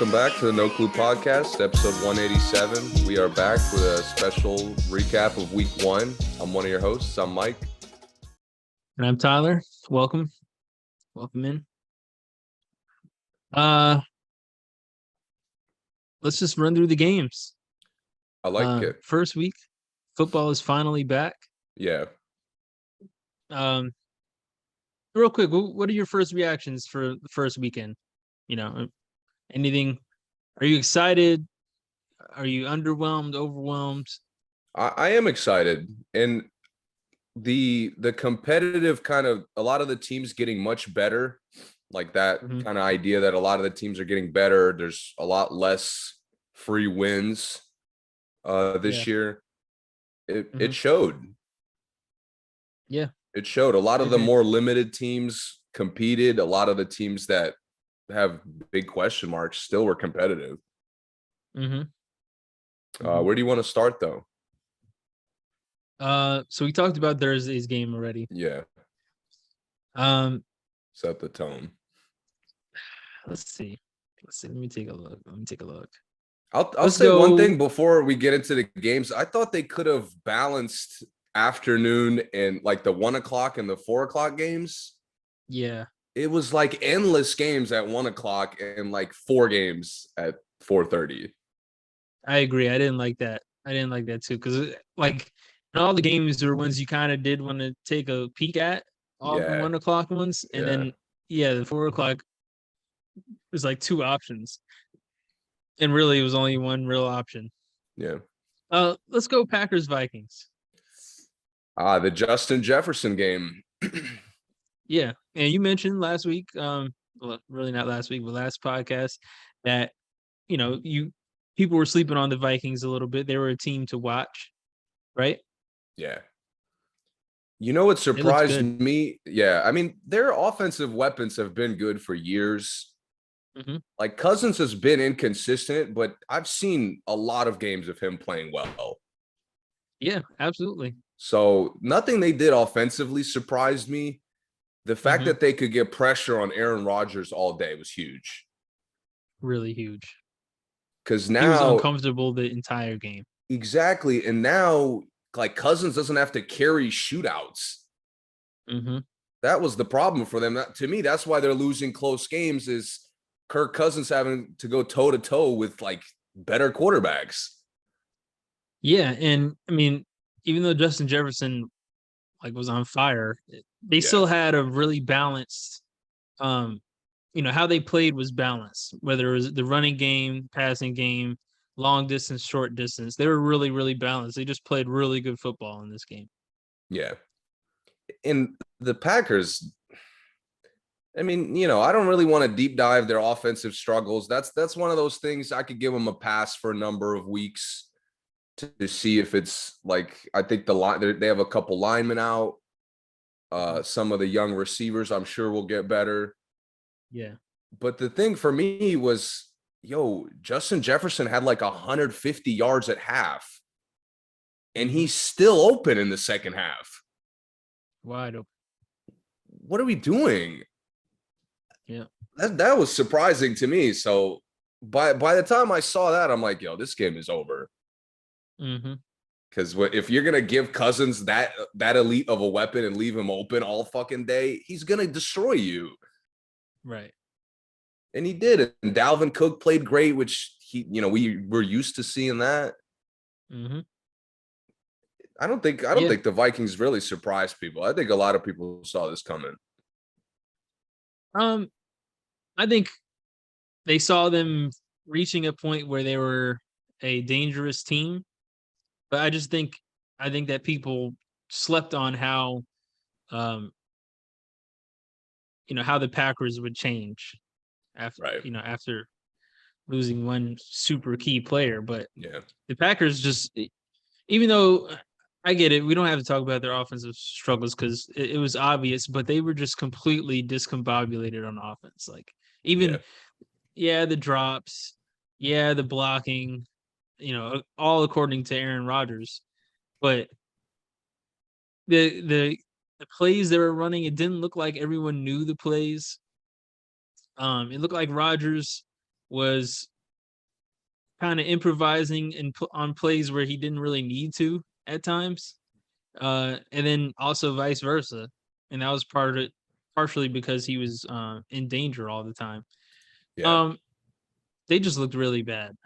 Welcome back to the No Clue Podcast, episode 187. We are back with a special recap of week one. I'm one of your hosts. I'm Mike. And I'm Tyler. Welcome in. Let's just run through the games. I like it. First week, football is finally back. Yeah. Real quick, what are your first reactions for the first weekend? You know, anything? Are you excited? Are you underwhelmed, overwhelmed? I am excited. And the competitive kind of, a lot of the teams getting much better, like that kind of idea that a lot of the teams are getting better. There's a lot less free wins this year. It showed. Yeah. It showed. A lot of the more limited teams competed. A lot of the teams that have big question marks still were competitive. Where do you want to start, though? So we talked about Thursday's game already. Yeah. Set the tone. Let's see. Let me take a look. I'll say one thing before we get into the games. I thought they could have balanced afternoon and like the 1 o'clock and the 4 o'clock games. Yeah. It was like endless games at 1 o'clock and like 4 games at 4:30. I agree. I didn't like that. Too, because like all the games were ones you kind of did want to take a peek at, all the 1 o'clock ones, and then the 4 o'clock was like 2 options, and really it was only one real option. Yeah. Let's go Packers Vikings. The Justin Jefferson game. Yeah, and you mentioned last week, well, really not last week, but last podcast, that people were sleeping on the Vikings a little bit. They were a team to watch, right? Yeah. You know what surprised me? Yeah, I mean, their offensive weapons have been good for years. Like Cousins has been inconsistent, but I've seen a lot of games of him playing well. Yeah, absolutely. So nothing they did offensively surprised me. The fact that they could get pressure on Aaron Rodgers all day was huge. Really huge. Because now he was uncomfortable the entire game. Exactly. And now, like, Cousins doesn't have to carry shootouts. That was the problem for them. To me, that's why they're losing close games, is Kirk Cousins having to go toe-to-toe with, like, better quarterbacks. Yeah, and, I mean, even though Justin Jefferson, like, was on fire, they still had a really balanced how they played was balanced, whether it was the running game, passing game, long distance, short distance. They were really, really balanced. They just played really good football in this game. Yeah. And the Packers, I mean, I don't really want to deep dive their offensive struggles. That's one of those things I could give them a pass for a number of weeks to see if it's like, I think they have a couple linemen out. Some of the young receivers, I'm sure, will get better. Yeah. But the thing for me was, Justin Jefferson had like 150 yards at half, and he's still open in the second half. Wide open. What are we doing? Yeah. That was surprising to me. So by the time I saw that, I'm like, this game is over. Because if you're gonna give Cousins that elite of a weapon and leave him open all fucking day, he's gonna destroy you. Right. And he did. And Dalvin Cook played great, which we were used to seeing that. I don't think the Vikings really surprised people. I think a lot of people saw this coming. I think they saw them reaching a point where they were a dangerous team. But I think that people slept on how how the Packers would change after losing one super key player. But the Packers just, even though I get it, we don't have to talk about their offensive struggles because it was obvious, but they were just completely discombobulated on offense. Like, even the drops, the blocking, all according to Aaron Rodgers. But the plays they were running, it didn't look like everyone knew the plays. It looked like Rodgers was kind of improvising and on plays where he didn't really need to at times. And then also vice versa. And that was partially because he was in danger all the time. Yeah. They just looked really bad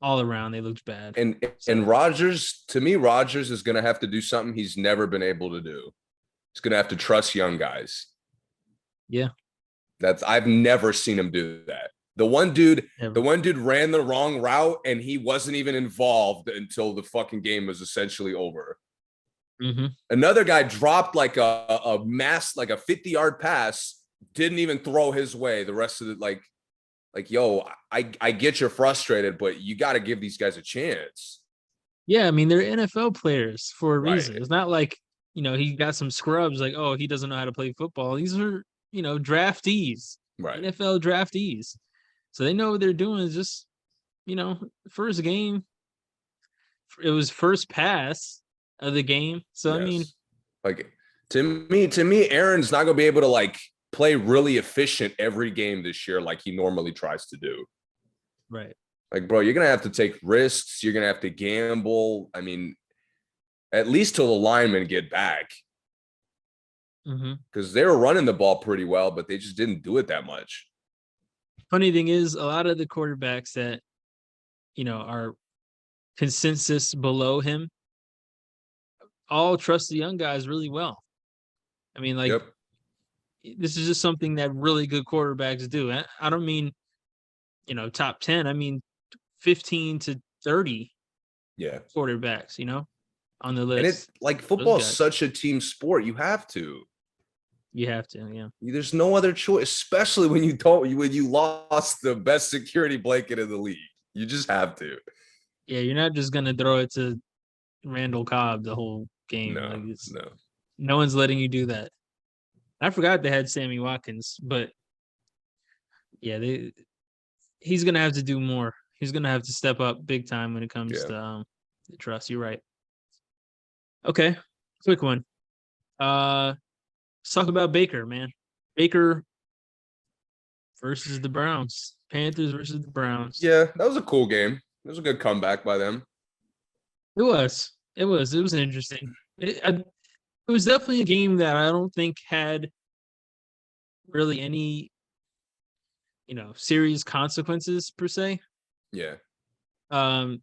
all around. They looked bad. And Rodgers, to me, Rodgers is going to have to do something he's never been able to do. He's going to have to trust young guys. Yeah. I've never seen him do that. The one dude ran the wrong route and he wasn't even involved until the fucking game was essentially over. Mm-hmm. Another guy dropped like a 50-yard pass, didn't even throw his way. The rest of it, like, yo, I get you're frustrated, but you got to give these guys a chance. Yeah, I mean, they're NFL players for a reason. It's not like, he got some scrubs like, oh, he doesn't know how to play football. These are, draftees, right? NFL draftees. So they know what they're doing. Is just, first game. It was first pass of the game. So, yes. I mean. Like, to me, Aaron's not going to be able to, like, play really efficient every game this year like he normally tries to do. Right. Like, bro, you're going to have to take risks. You're going to have to gamble. I mean, at least till the linemen get back. Because they were running the ball pretty well, but they just didn't do it that much. Funny thing is, a lot of the quarterbacks that, are consensus below him all trust the young guys really well. I mean, like, this is just something that really good quarterbacks do. I don't mean, top 10. I mean, 15 to 30 quarterbacks, on the list. And it's like football is such a team sport. You have to. You have to, yeah. There's no other choice, especially when you lost the best security blanket in the league. You just have to. Yeah, you're not just gonna throw it to Randall Cobb the whole game. No. No one's letting you do that. I forgot they had Sammy Watkins, but yeah, he's gonna have to do more. He's gonna have to step up big time when it comes to the trust. You're right. Okay, quick one. Let's talk about Baker, man. Baker versus the Browns. Panthers versus the Browns. Yeah, that was a cool game. It was a good comeback by them. It was interesting. It was definitely a game that I don't think had really any, serious consequences per se. Yeah. Like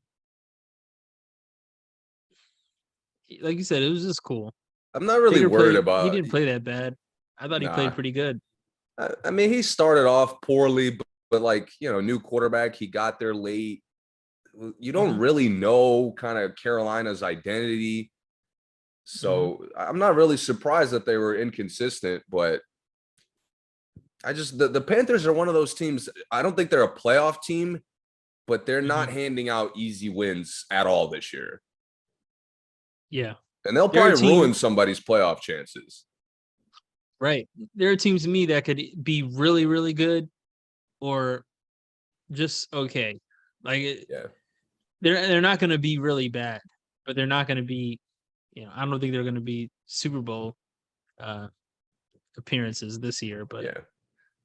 you said, it was just cool. I'm not really worried about. He didn't play that bad. I thought he played pretty good. I mean, he started off poorly, but like, new quarterback, he got there late. You don't really know kind of Carolina's identity. So I'm not really surprised that they were inconsistent, but the Panthers are one of those teams. I don't think they're a playoff team, but they're not handing out easy wins at all this year. Yeah. And they'll probably ruin somebody's playoff chances. Right. There are teams to me that could be really, really good or just okay. Like, they're not going to be really bad, but they're not going to be, I don't think they're going to be Super Bowl appearances this year, but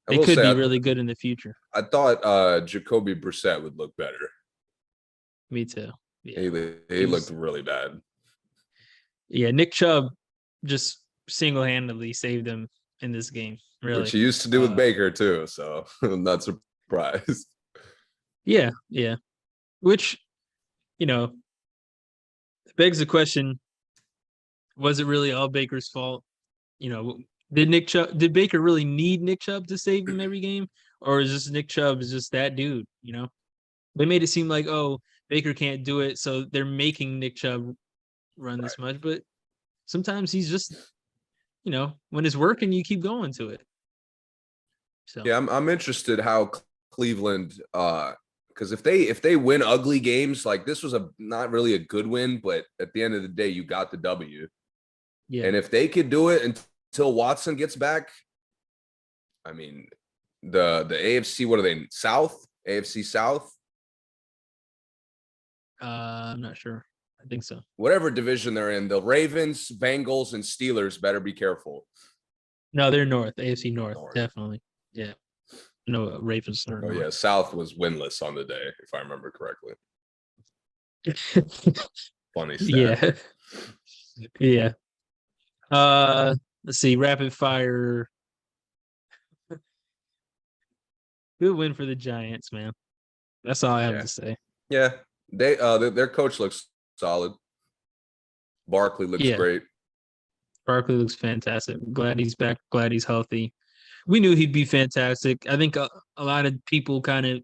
they could be really good in the future. I thought Jacoby Brissett would look better. Me too. Yeah. He looked really bad. Yeah, Nick Chubb just single-handedly saved them in this game. Really, which he used to do with Baker too. So I'm not surprised. Yeah. Which, begs the question: was it really all Baker's fault? Did Baker really need Nick Chubb to save him every game, or is just Nick Chubb is just that dude? They made it seem like, oh, Baker can't do it, so they're making Nick Chubb run this much, but sometimes he's just, when it's working, you keep going to it. So yeah, I'm interested how Cleveland, because if they win ugly games, like this was not really a good win, but at the end of the day, you got the W. Yeah, and if they could do it until Watson gets back, I mean, the AFC, what are they? AFC South. I'm not sure. I think so. Whatever division they're in, the Ravens, Bengals, and Steelers better be careful. No, they're North. AFC North. Definitely. Yeah. No, Ravens are. Oh yeah, South was winless on the day, if I remember correctly. Funny stat. Yeah. Let's see. Rapid fire. Good win for the Giants, man. That's all I have to say. Yeah, their coach looks solid. Barkley looks great. Barkley looks fantastic. Glad he's back. Glad he's healthy. We knew he'd be fantastic. I think a lot of people kind of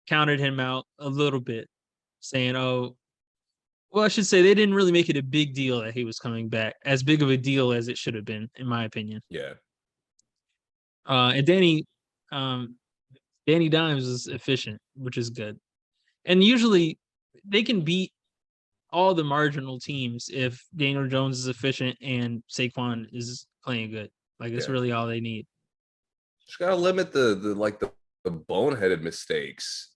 counted him out a little bit, saying, "Oh, well, I should say they didn't really make it a big deal that he was coming back, as big of a deal as it should have been, in my opinion." Yeah. And Danny Dimes is efficient, which is good. And usually they can beat all the marginal teams if Daniel Jones is efficient and Saquon is playing good. Like, it's really all they need. Just gotta limit the boneheaded mistakes.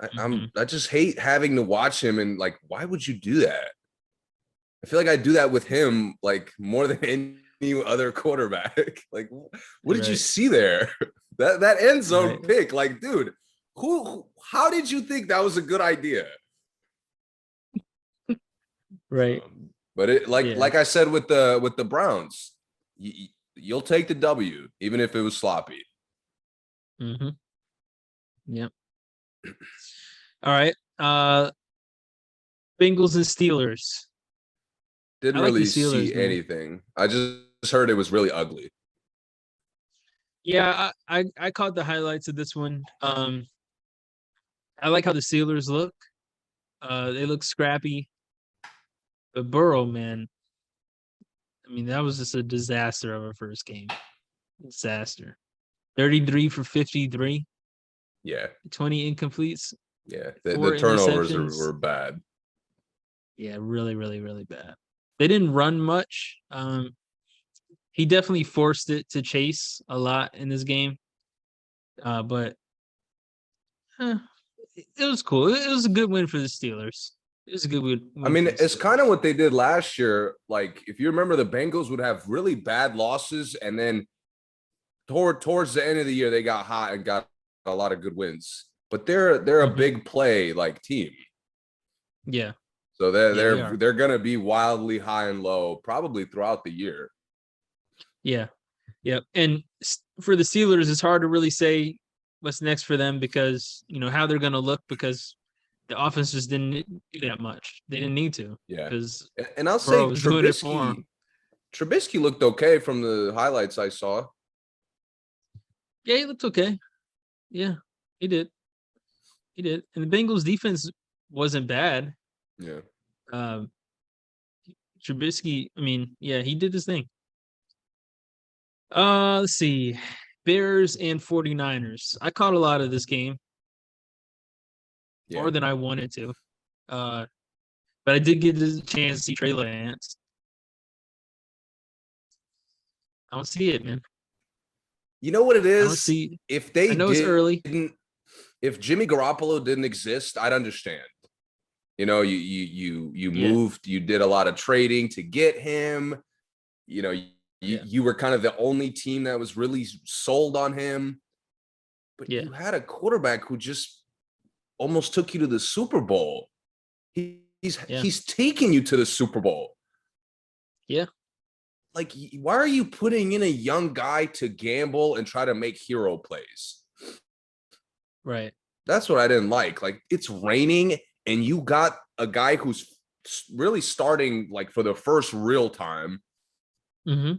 I just hate having to watch him, and like, why would you do that? I feel like I do that with him like more than any other quarterback. Like, what did you see there? That end zone pick, like, dude, how did you think that was a good idea? Right. But it like I said with the Browns, you'll take the W even if it was sloppy. Mm-hmm. Yep. All right. Bengals and Steelers. Didn't really see anything. I just heard it was really ugly. Yeah, I caught the highlights of this one. I like how the Steelers look. They look scrappy. But Burrow, man, I mean, that was just a disaster of our first game. Disaster. 33 for 53. Yeah. 20 incompletes. Yeah. The turnovers were bad. Yeah, really, really, really bad. They didn't run much. He definitely forced it to Chase a lot in this game. But it was cool. It was a good win for the Steelers. It was a good win. I mean, it's kind of what they did last year. Like, if you remember, the Bengals would have really bad losses, and then towards the end of the year, they got hot and got a lot of good wins. But they're a big play like team. Yeah. So they're gonna be wildly high and low probably throughout the year. Yeah. Yep. And for the Steelers, it's hard to really say what's next for them because, how they're going to look, because the offense just didn't do that much. They didn't need to. Yeah. Because and I'll say Trubisky looked okay from the highlights I saw. Yeah, he looked okay. Yeah, he did. He did. And the Bengals defense wasn't bad. Yeah. Trubisky, I mean, yeah, he did his thing. Let's see. Bears and 49ers. I caught a lot of this game. More than I wanted to. But I did get a chance to see Trey Lance. I don't see it, man. You know what it is? I don't see. I know it's early. If Jimmy Garoppolo didn't exist, I'd understand. You moved, you did a lot of trading to get him. You were kind of the only team that was really sold on him. But you had a quarterback who just almost took you to the Super Bowl. He's taking you to the Super Bowl. Yeah. Like, why are you putting in a young guy to gamble and try to make hero plays? Right. That's what I didn't like. Like, it's raining and you got a guy who's really starting like for the first real time. Mm-hmm.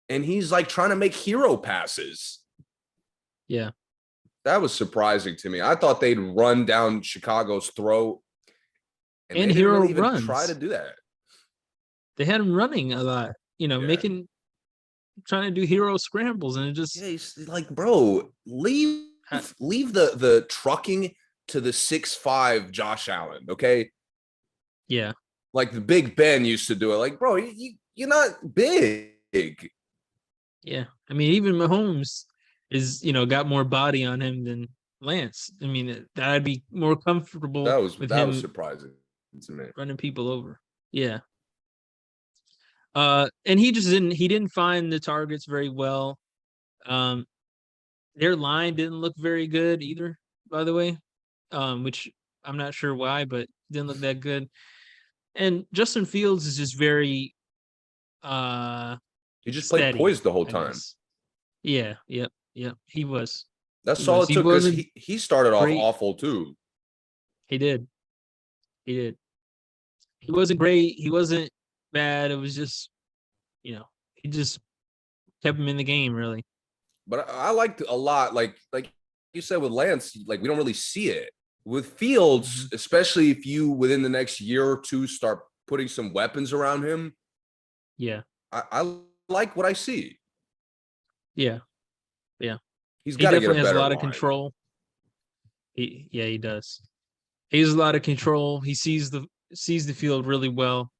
And he's like trying to make hero passes. Yeah. That was surprising to me. I thought they'd run down Chicago's throat. And they hero didn't really runs. Even try to do that. They had him running a lot, trying to do hero scrambles, and it just he's like, bro, leave the trucking to the 6'5" Josh Allen, okay? Yeah. Like the Big Ben used to do it. Like, bro, you're not big. Yeah. I mean, even Mahomes is, got more body on him than Lance. I mean, I'd be more comfortable that was surprising to me. Running people over. Yeah. And he didn't find the targets very well. their line didn't look very good either, by the way. Which I'm not sure why, but didn't look that good. And Justin Fields is just very he just played steady, poised the whole I time. guess. Yeah, yep. He was. That's solid too, because he started off awful too. He did. He wasn't great. He wasn't bad. It was just, he just kept him in the game, really. But I liked a lot, like you said with Lance, like we don't really see it. With Fields, especially if you within the next year or two start putting some weapons around him. Yeah. I like what I see. Yeah. He's got to get a better has a lot line. of control. He does. He has a lot of control. He sees the field really well.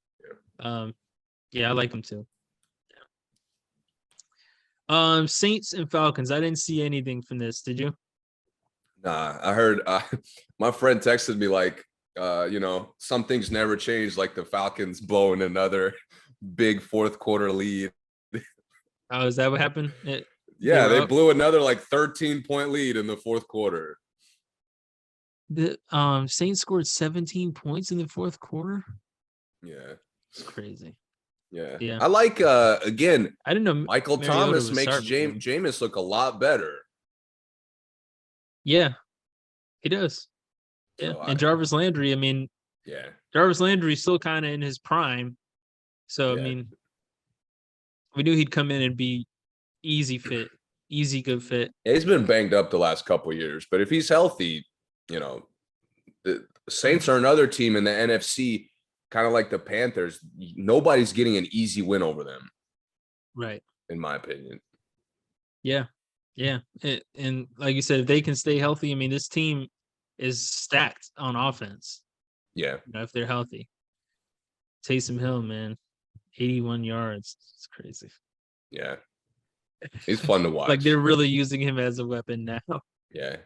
Yeah. I like him too. Saints and Falcons. I didn't see anything from this. Did you? Nah, I heard my friend texted me like, some things never change, like the Falcons blowing another big fourth quarter lead. Oh, is that what happened? They blew another like 13-point lead in the fourth quarter. The Saints scored 17 points in the fourth quarter. Yeah, it's crazy. Yeah. I like again. I didn't know Michael Thomas makes Jameis look a lot better. Yeah, he does. Yeah, and Jarvis Landry. I mean, Jarvis Landry's still kind of in his prime, so I mean, we knew he'd come in and be easy good fit. Yeah, he's been banged up the last couple of years, but if he's healthy, the Saints are another team in the NFC, kind of like the Panthers. Nobody's getting an easy win over them, right? In my opinion. Yeah. And like you said, if they can stay healthy, I mean, this team is stacked on offense. Yeah. If they're healthy. Taysom Hill, man, 81 yards. It's crazy. Yeah. He's fun to watch. Like they're really using him as a weapon now. Yeah.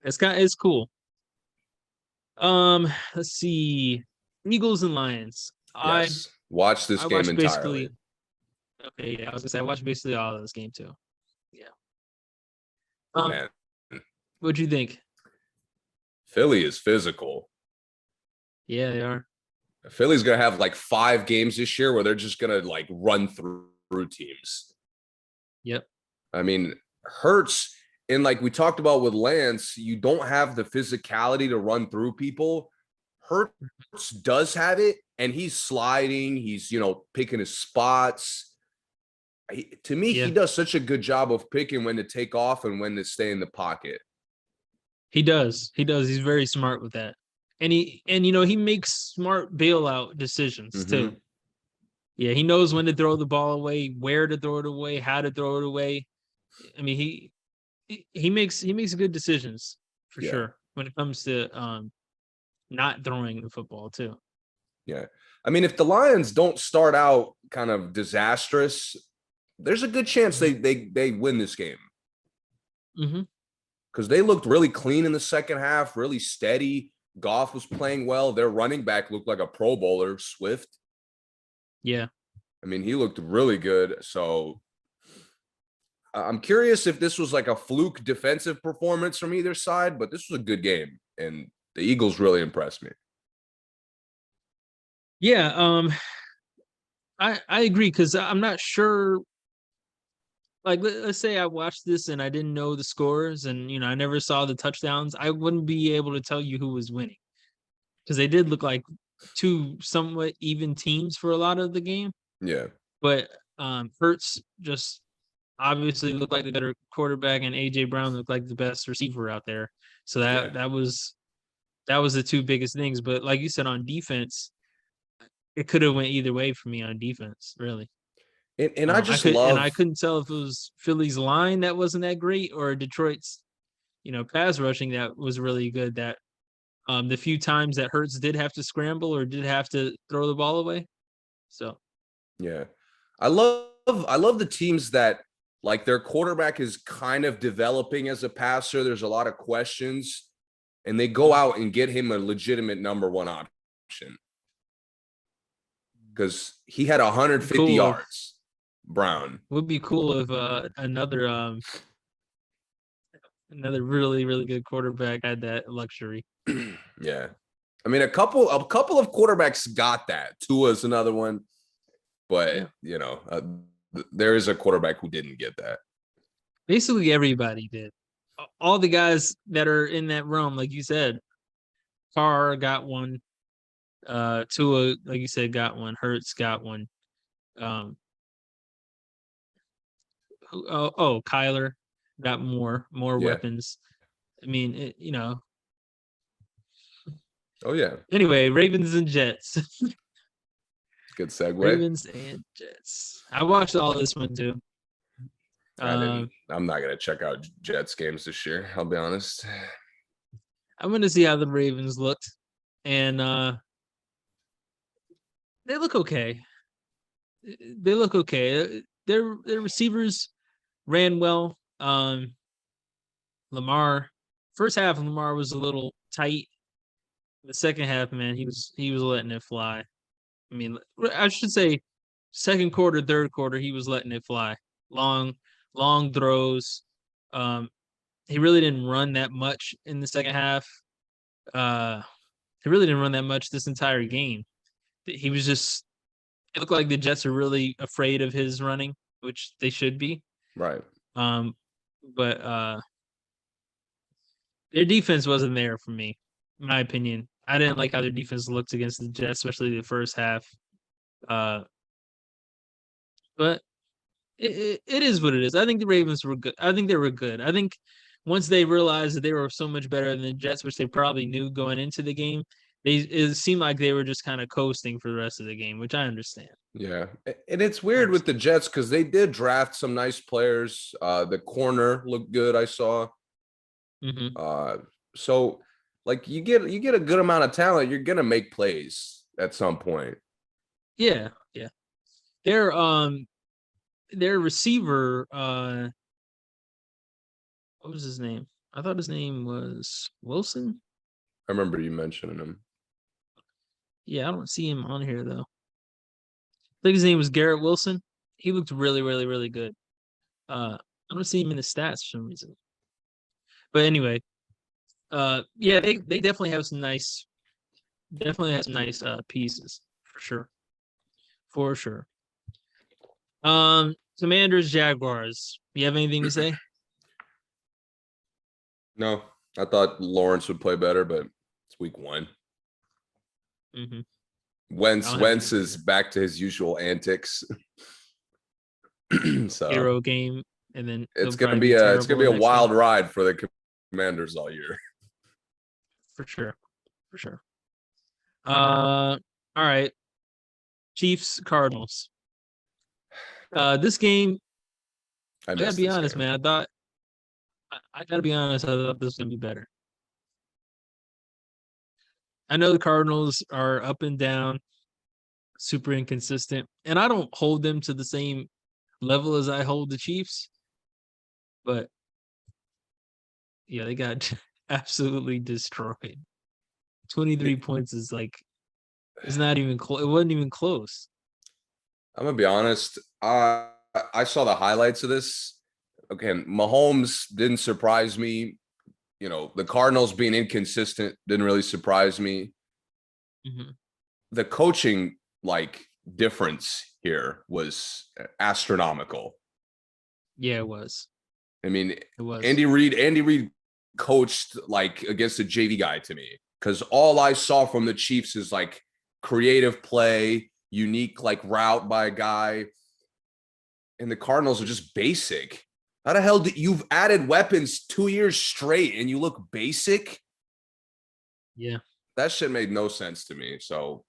It's cool. Let's see. Eagles and Lions. Yes. Watch this game entirely. Okay, yeah. I was gonna say I watched basically all of this game too. Yeah. Man. What'd you think? Philly is physical. Yeah, they are. Philly's gonna have like 5 games this year where they're just gonna like run through teams. Yep. I mean, Hurts, and like we talked about with Lance, you don't have the physicality to run through people. Hurts does have it, and he's sliding. He's, picking his spots. To me, he does such a good job of picking when to take off and when to stay in the pocket. He does. He's very smart with that. And he makes smart bailout decisions too. Yeah, he knows when to throw the ball away, where to throw it away, how to throw it away. I mean, he makes good decisions for sure when it comes to not throwing the football too. Yeah. I mean, if the Lions don't start out kind of disastrous, there's a good chance they win this game. Because they looked really clean in the second half, really steady. Goff was playing well. Their running back looked like a Pro Bowler, Swift. Yeah. I mean, he looked really good. So I'm curious if this was like a fluke defensive performance from either side, but this was a good game. And the Eagles really impressed me. Yeah. I agree, because I'm not sure. Like, let's say I watched this and I didn't know the scores and, I never saw the touchdowns. I wouldn't be able to tell you who was winning, because they did look like two somewhat even teams for a lot of the game. Yeah. But Hurts just obviously looked like the better quarterback, and A.J. Brown looked like the best receiver out there. So that was the two biggest things. But like you said, on defense, it could have went either way for me on defense, really. And I couldn't tell if it was Philly's line that wasn't that great or Detroit's, pass rushing that was really good. That the few times that Hurts did have to scramble or did have to throw the ball away. So, yeah, I love the teams that like their quarterback is kind of developing as a passer. There's a lot of questions, and they go out and get him a legitimate number 1 option because he had 150 yards. Brown would be cool if another Another really, really good quarterback had that luxury. Yeah. I mean, a couple of quarterbacks got that. Tua's another one. But, there is a quarterback who didn't get that. Basically, everybody did. All the guys that are in that realm, like you said, Carr got one. Tua, like you said, got one. Hurts got one. Kyler got more weapons. I mean, Oh, yeah. Anyway, Ravens and Jets. Good segue. Ravens and Jets. I watched all this one too. I'm not gonna check out Jets games this year. I'll be honest. I'm gonna see how the Ravens looked, and they look okay. They look okay. Their receivers ran well. Lamar, first half, Lamar was a little tight. The second half, man, he was letting it fly. I mean, I should say, second quarter, third quarter, he was letting it fly. Long throws. He really didn't run that much in the second half. He really didn't run that much this entire game. He was just. It looked like the Jets are really afraid of his running, which they should be. Right. But their defense wasn't there for me, in my opinion. I didn't like how their defense looked against the Jets, especially the first half. But it is what it is. I think the Ravens were good. I think they were good. I think once they realized that they were so much better than the Jets, which they probably knew going into the game, it seemed like they were just kind of coasting for the rest of the game, which I understand. Yeah. And it's weird with the Jets because they did draft some nice players. The corner looked good, I saw. Mm-hmm. So like you get a good amount of talent, you're gonna make plays at some point. Yeah. Their receiver, what was his name? I thought his name was Wilson. I remember you mentioning him. Yeah, I don't see him on here though. I think his name was Garrett Wilson. He looked really, really, really good. I don't see him in the stats for some reason. But anyway, yeah, they definitely have some nice pieces for sure. Commanders, Jaguars. You have anything to say? No, I thought Lawrence would play better, but it's week 1. Mm-hmm. Wentz is back to his usual antics. So hero game, and then it's gonna be a wild ride for the Commanders all year. For sure. All right. Chiefs, Cardinals. This game, I gotta be honest, man. I gotta be honest, I thought this was gonna be better. I know the Cardinals are up and down, super inconsistent, and I don't hold them to the same level as I hold the Chiefs, but yeah, they got absolutely destroyed. 23 points is like, it's not even close. It wasn't even close. I'm gonna be honest. I saw the highlights of this. Okay, Mahomes didn't surprise me. The Cardinals being inconsistent didn't really surprise me. Mm-hmm. The coaching difference here was astronomical. Yeah, it was. I mean, it was. Andy Reid coached against a JV guy to me, because all I saw from the Chiefs is creative play, unique route by a guy, and the Cardinals are just basic. How the hell you've added weapons 2 years straight and you look basic? Yeah, that shit made no sense to me. So,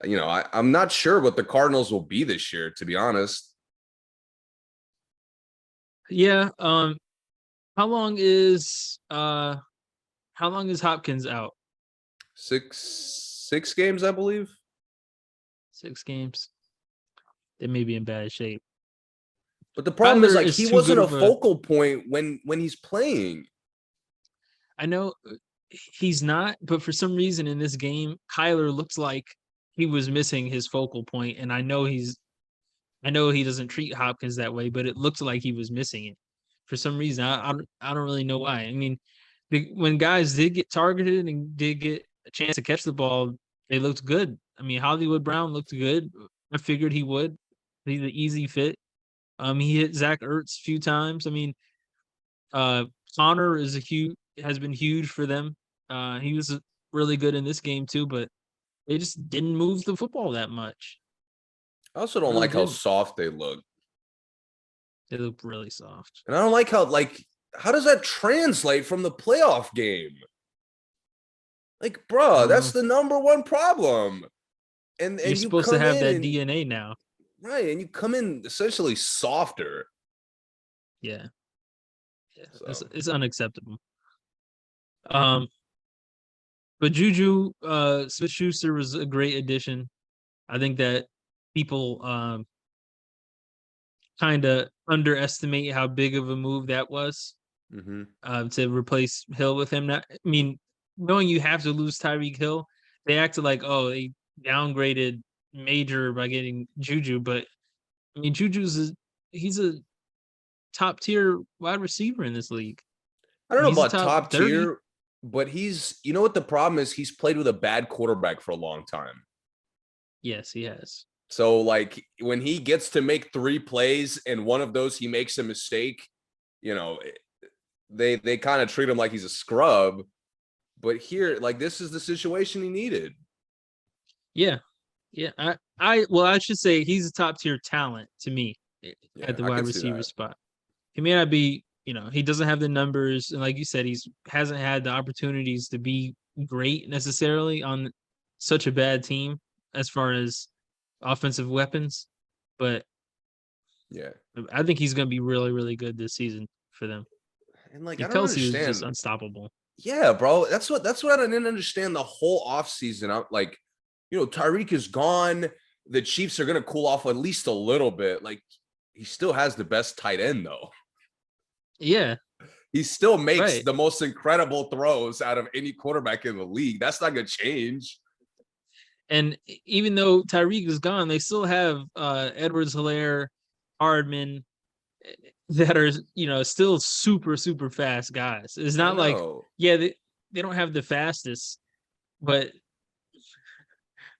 I'm not sure what the Cardinals will be this year, to be honest. Yeah. How long is Hopkins out? 6 games, I believe. 6 games. They may be in bad shape. But the problem is he wasn't a focal point when he's playing. I know he's not, but for some reason in this game, Kyler looks like he was missing his focal point, and I know he doesn't treat Hopkins that way, but it looked like he was missing it. for some reason. I don't really know why. I mean, when guys did get targeted and did get a chance to catch the ball, they looked good. I mean, Hollywood Brown looked good. I figured he would. He's an easy fit. He hit Zach Ertz a few times. I mean, Connor has been huge for them. He was really good in this game too, but they just didn't move the football that much. I also don't like how soft they look. They look really soft. And I don't like how does that translate from the playoff game? Like, bro, that's the number one problem. And you're supposed to have that DNA now. Right, and you come in essentially softer. Yeah. So. It's unacceptable. But Juju Smith-Schuster was a great addition. I think that people kind of underestimate how big of a move that was to replace Hill with him. I mean, knowing you have to lose Tyreek Hill, they acted like, oh, they downgraded Major by getting Juju, but I mean, he's a top tier wide receiver in this league. I don't know about top tier, but he's, you know what the problem is? He's played with a bad quarterback for a long time. Yes, he has. So, like, when he gets to make 3 plays and one of those he makes a mistake, you know, they kind of treat him like he's a scrub. But here, like, this is the situation he needed. Yeah. Yeah. I should say he's a top tier talent to me at the wide receiver spot. He may not be, you know, he doesn't have the numbers. And like you said, hasn't had the opportunities to be great necessarily on such a bad team as far as offensive weapons. But yeah, I think he's going to be really, really good this season for them. And like, I don't understand. Was just unstoppable. Yeah, bro. That's what I didn't understand the whole offseason. I'm like, you know, Tyreek is gone. The Chiefs are going to cool off at least a little bit. Like, he still has the best tight end, though. Yeah. He still makes the most incredible throws out of any quarterback in the league. That's not going to change. And even though Tyreek is gone, they still have Edwards-Helaire, Hardman, that are, you know, still super, super fast guys. It's not like, they don't have the fastest, but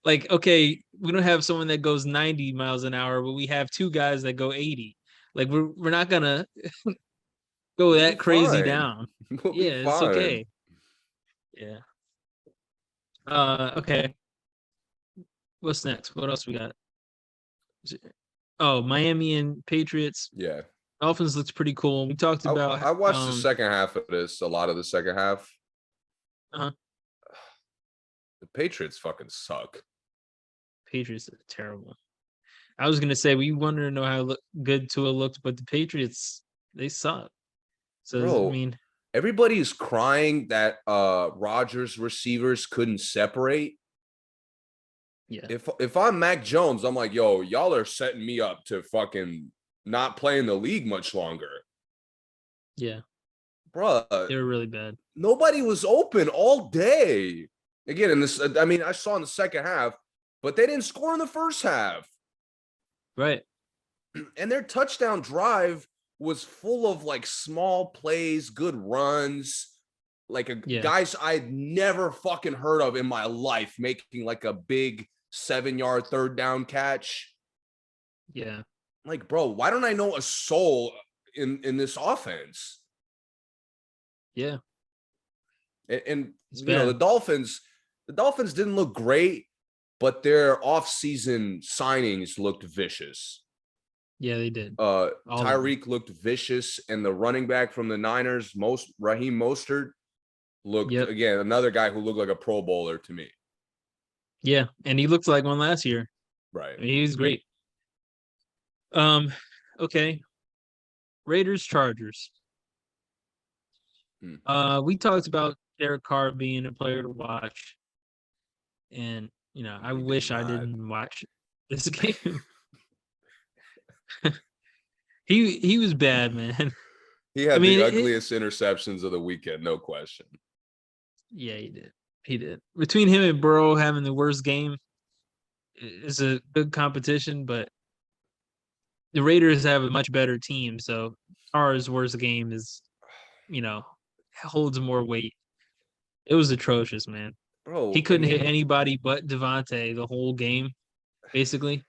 like, okay, we don't have someone that goes 90 miles an hour, but we have 2 guys that go 80. Like, we're not gonna go that crazy down. Yeah, it's okay. Yeah. Okay. What's next? What else we got? Oh, Miami and Patriots. Yeah. Dolphins looks pretty cool. We talked about. I watched the second half of this. A lot of the second half. The Patriots fucking suck. Patriots are terrible. I was gonna say we wanted to know how good Tua looked, but the Patriots, they suck. So bro, I mean, everybody's crying that Rodgers receivers couldn't separate. Yeah. If I'm Mac Jones, I'm like, yo, y'all are setting me up to fucking not play in the league much longer. Yeah. Bruh. They were really bad. Nobody was open all day. Again, in this, I mean, I saw in the second half, but they didn't score in the first half. Right. And their touchdown drive was full of like small plays, good runs, like guys I'd never fucking heard of in my life making like a big 7-yard third down catch. Yeah. Like, bro, why don't I know a soul in this offense? Yeah. And you know, the Dolphins didn't look great, but their offseason signings looked vicious. Yeah, they did. Tyreek looked vicious, and the running back from the Niners, Raheem Mostert, looked again another guy who looked like a Pro Bowler to me. Yeah, and he looked like one last year. Right. I mean, he was great. Okay. Raiders, Chargers. We talked about Derek Carr being a player to watch. And, you know, I wish I didn't watch this game. He was bad, man. He had the ugliest interceptions of the weekend, no question. Yeah, he did. He did. Between him and Burrow having the worst game is a good competition, but the Raiders have a much better team, so Carr's worst game is, holds more weight. It was atrocious, man. Bro, he couldn't hit anybody but Devontae the whole game, basically.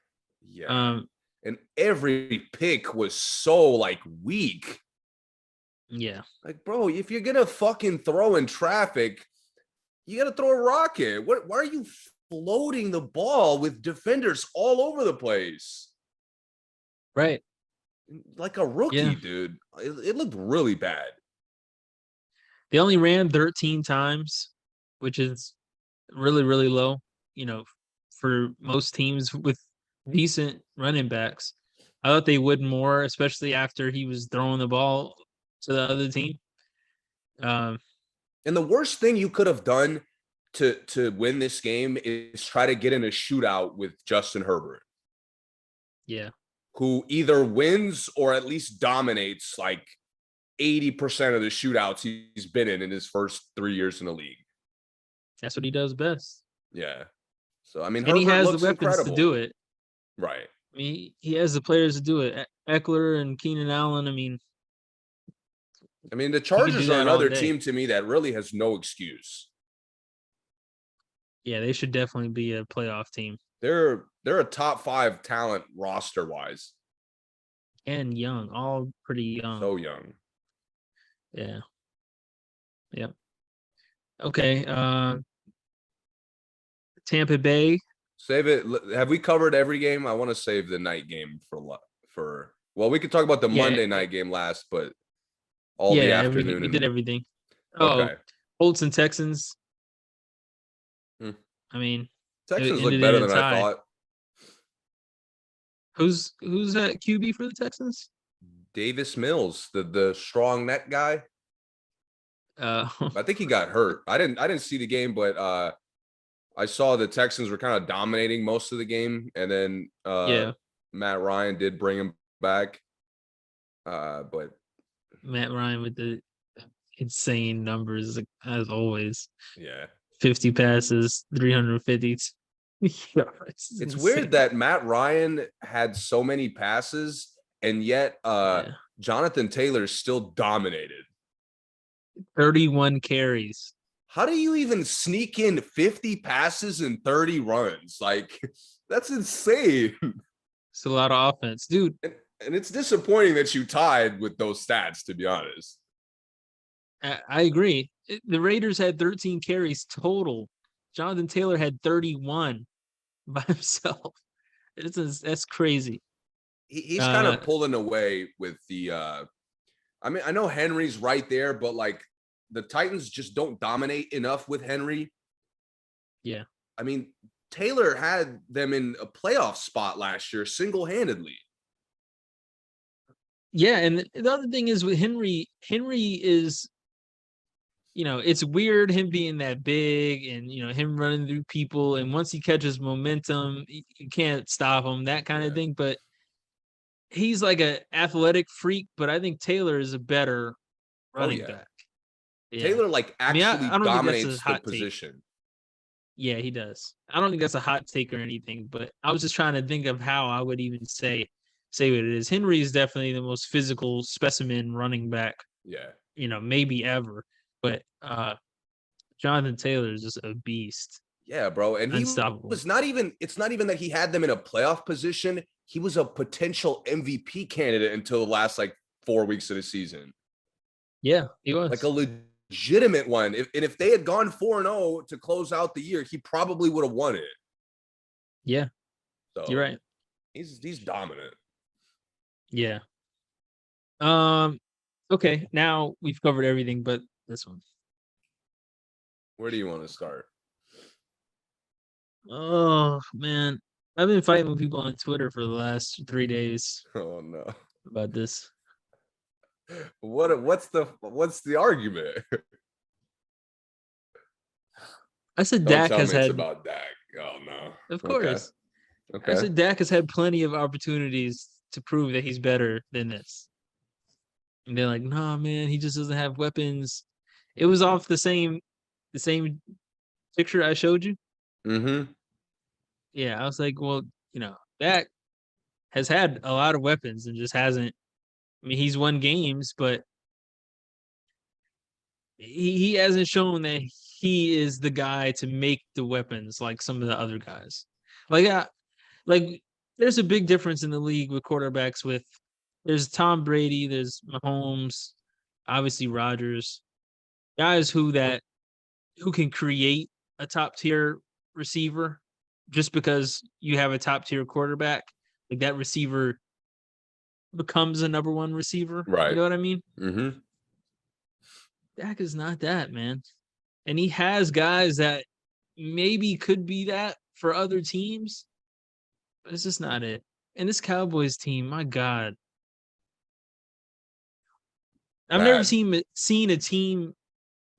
Yeah. And every pick was so like weak. Yeah. Like, bro, if you're gonna fucking throw in traffic, you gotta throw a rocket. Why are you floating the ball with defenders all over the place? Right. Like a rookie, dude. It looked really bad. They only ran 13 times, which is really, really low, for most teams with decent running backs. I thought they would more, especially after he was throwing the ball to the other team. And the worst thing you could have done to win this game is try to get in a shootout with Justin Herbert. Yeah. Who either wins or at least dominates like 80% of the shootouts he's been in his first 3 years in the league. That's what he does best. Yeah. So, I mean, and Herbert he has looks the weapons incredible. to do it. Right. I mean, he has the players to do it. Eckler and Keenan Allen, I mean, the Chargers are another team to me that really has no excuse. Yeah, they should definitely be a playoff team. They're a top 5 talent roster wise. And young, all pretty young. So young. Yeah. Yep. Okay. Tampa Bay. Save it. Have we covered every game? I want to save the night game for well, we could talk about the Monday night game last, but all the afternoon. We did everything. Okay. Colts and Texans. I mean, Texans look better than I thought. Who's that QB for the Texans? Davis Mills, the strong neck guy. I think he got hurt. I didn't see the game, but I saw the Texans were kind of dominating most of the game, and then Matt Ryan did bring him back. But Matt Ryan with the insane numbers as always. Yeah. 50 passes, 350. It's weird that Matt Ryan had so many passes, and yet Jonathan Taylor still dominated. 31 carries. How do you even sneak in 50 passes and 30 runs? Like, that's insane. It's a lot of offense, dude. And it's disappointing that you tied with those stats, to be honest. I agree. The Raiders had 13 carries total. Jonathan Taylor had 31 by himself. That's crazy. He's kind of pulling away with the I know Henry's right there, but like the Titans just don't dominate enough with Henry. Yeah. Taylor had them in a playoff spot last year single-handedly. Yeah, and the other thing is with Henry is, it's weird him being that big and, him running through people. And once he catches momentum, you can't stop him, that kind of thing. But he's like an athletic freak, but I think Taylor is a better running back. Yeah. Taylor actually I don't dominates think that's the position. Take. Yeah, he does. I don't think that's a hot take or anything, but I was just trying to think of how I would even say what it is. Henry is definitely the most physical specimen running back. Yeah. Maybe ever. But Jonathan Taylor is just a beast. Yeah, bro. And he was not even, it's not even that he had them in a playoff position. He was a potential MVP candidate until the last 4 weeks of the season. Yeah, he was. Like a legitimate one. If they had gone 4-0 to close out the year, he probably would have won it. Yeah. So you're right. He's dominant. Yeah. Okay, now we've covered everything but this one. Where do you want to start? Oh man, I've been fighting with people on Twitter for the last 3 days. Oh no. About this. What's the argument? I said Dak has had about Dak. Oh no. Of course. Okay. I said Dak has had plenty of opportunities to prove that he's better than this. And they're like, nah, man, he just doesn't have weapons. It was off the same picture I showed you. Mm-hmm. Yeah, I was like, well, Dak has had a lot of weapons and just hasn't I mean, he's won games, but he hasn't shown that he is the guy to make the weapons like some of the other guys. Like there's a big difference in the league with quarterbacks. There's Tom Brady, there's Mahomes, obviously Rodgers, guys who can create a top tier receiver just because you have a top tier quarterback. Like that receiver becomes a number one receiver. Right. You know what I mean? Mm-hmm. Dak is not that, man. And he has guys that maybe could be that for other teams, but it's just not it. And this Cowboys team, my God. I've never seen a team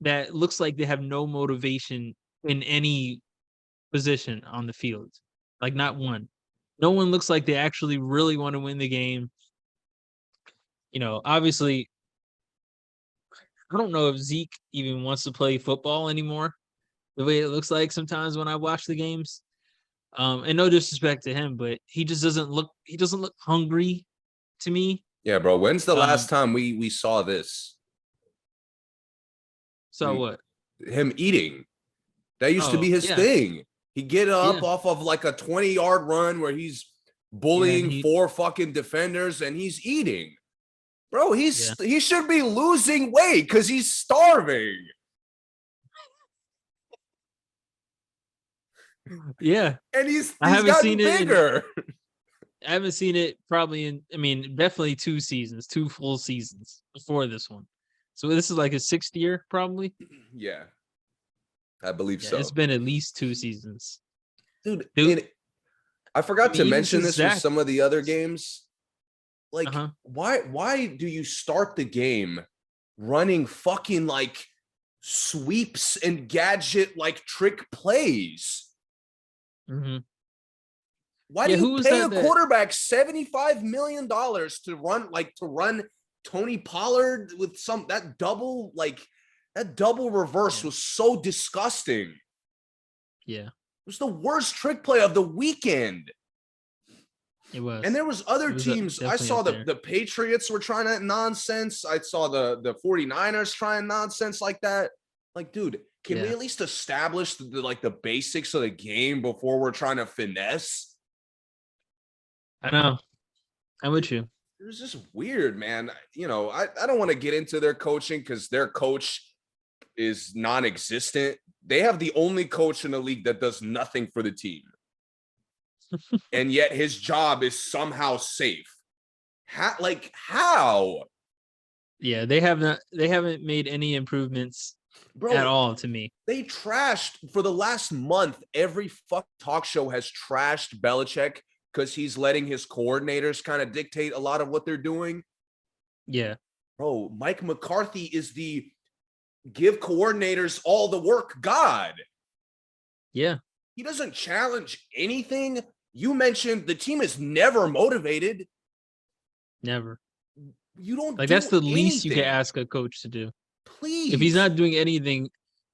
that looks like they have no motivation in any position on the field. Like not one. No one looks like they actually really want to win the game. You know, obviously, I don't know if Zeke even wants to play football anymore, the way it looks like sometimes when I watch the games. And no disrespect to him, but he doesn't look hungry to me. Yeah, bro. When's the last time we saw this? What? Him eating. That used to be his thing. He'd get up off of like a 20-yard run where he's bullying 4 fucking defenders and he's eating. Bro, he should be losing weight because he's starving. Yeah. And he's gotten bigger. I haven't seen it probably definitely 2 seasons, 2 full seasons before this one. So this is like his 6th year, probably. Yeah. I believe so. It's been at least 2 seasons. Dude, I forgot to mention this with some of the other games. Like, why do you start the game running fucking like sweeps and gadget like trick plays? Mm-hmm. Why do you pay a quarterback $75 million to run Tony Pollard with that double reverse was so disgusting. Yeah. It was the worst trick play of the weekend. It was. And there was other teams. I saw the Patriots were trying that nonsense. I saw the 49ers trying nonsense like that. Like, dude, can we at least establish the basics of the game before we're trying to finesse? I know. I'm with you. It was just weird, man. You know, I don't want to get into their coaching because their coach is non-existent. They have the only coach in the league that does nothing for the team. And yet his job is somehow safe. How? Yeah, they haven't made any improvements at all to me. They trashed for the last month. Every fuck talk show has trashed Belichick because he's letting his coordinators kind of dictate a lot of what they're doing. Yeah. Bro, Mike McCarthy is the give coordinators all the work god. Yeah. He doesn't challenge anything. You mentioned the team is never motivated. Never. You don't that's the least you can ask a coach to do. Please. If he's not doing anything,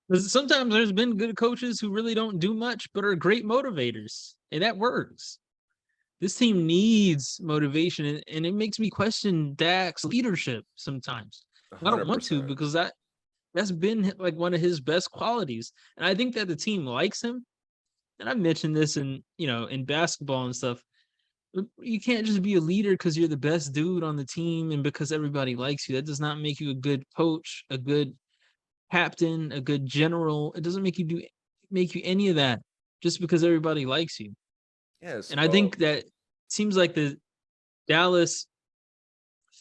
because sometimes there's been good coaches who really don't do much but are great motivators, and that works. This team needs motivation, and it makes me question Dak's leadership sometimes. 100%. I don't want to because that's been like one of his best qualities, and I think that the team likes him. And I've mentioned this in basketball and stuff. You can't just be a leader because you're the best dude on the team and because everybody likes you. That does not make you a good coach, a good captain, a good general. It doesn't make you any of that just because everybody likes you. Yes. And I think that it seems like the Dallas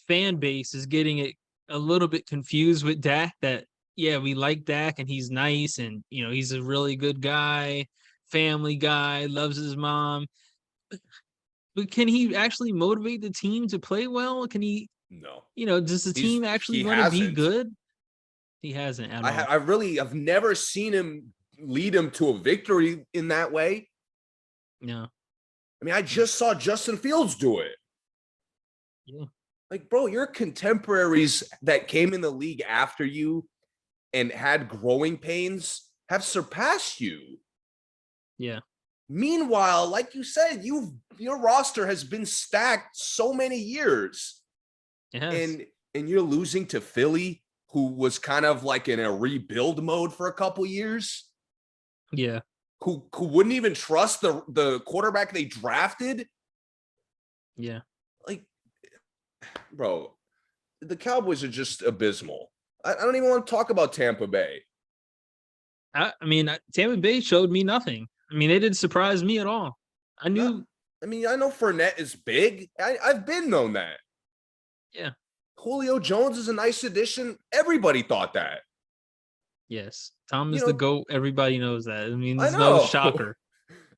fan base is getting it a little bit confused with Dak. That we like Dak and he's nice and he's a really good guy. Family guy, loves his mom. But can he actually motivate the team to play well? Can he? No. Does the team actually want to be good? He hasn't at all. I've never seen him lead him to a victory in that way. No. I mean, I just saw Justin Fields do it. Yeah. Like, bro, your contemporaries that came in the league after you and had growing pains have surpassed you. Yeah. Meanwhile, like you said, your roster has been stacked so many years. Yes. And you're losing to Philly, who was kind of like in a rebuild mode for a couple years. Yeah. Who wouldn't even trust the quarterback they drafted. Yeah. Like, bro, the Cowboys are just abysmal. I don't even want to talk about Tampa Bay. I mean, Tampa Bay showed me nothing. I mean, they didn't surprise me at all. I knew. I know Fournette is big. I've been known that. Yeah. Julio Jones is a nice addition. Everybody thought that. Yes. Tom is the GOAT. Everybody knows that. I mean, there's I know. no shocker.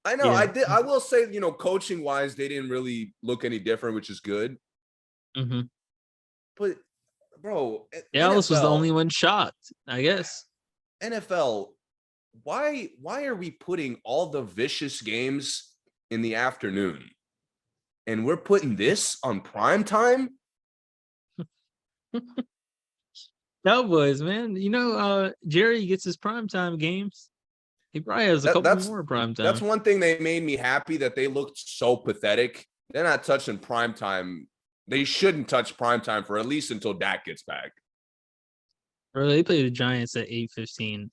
I know. Yeah. I will say, coaching wise, they didn't really look any different, which is good. Mm-hmm. But, bro, Dallas was the only one shocked, I guess. NFL, why are we putting all the vicious games in the afternoon? And we're putting this on prime time? Cowboys, man. Jerry gets his primetime games. He probably has a couple more primetime. That's one thing they made me happy, that they looked so pathetic. They're not touching primetime. They shouldn't touch primetime for at least until Dak gets back. Bro, they play the Giants at 8:15.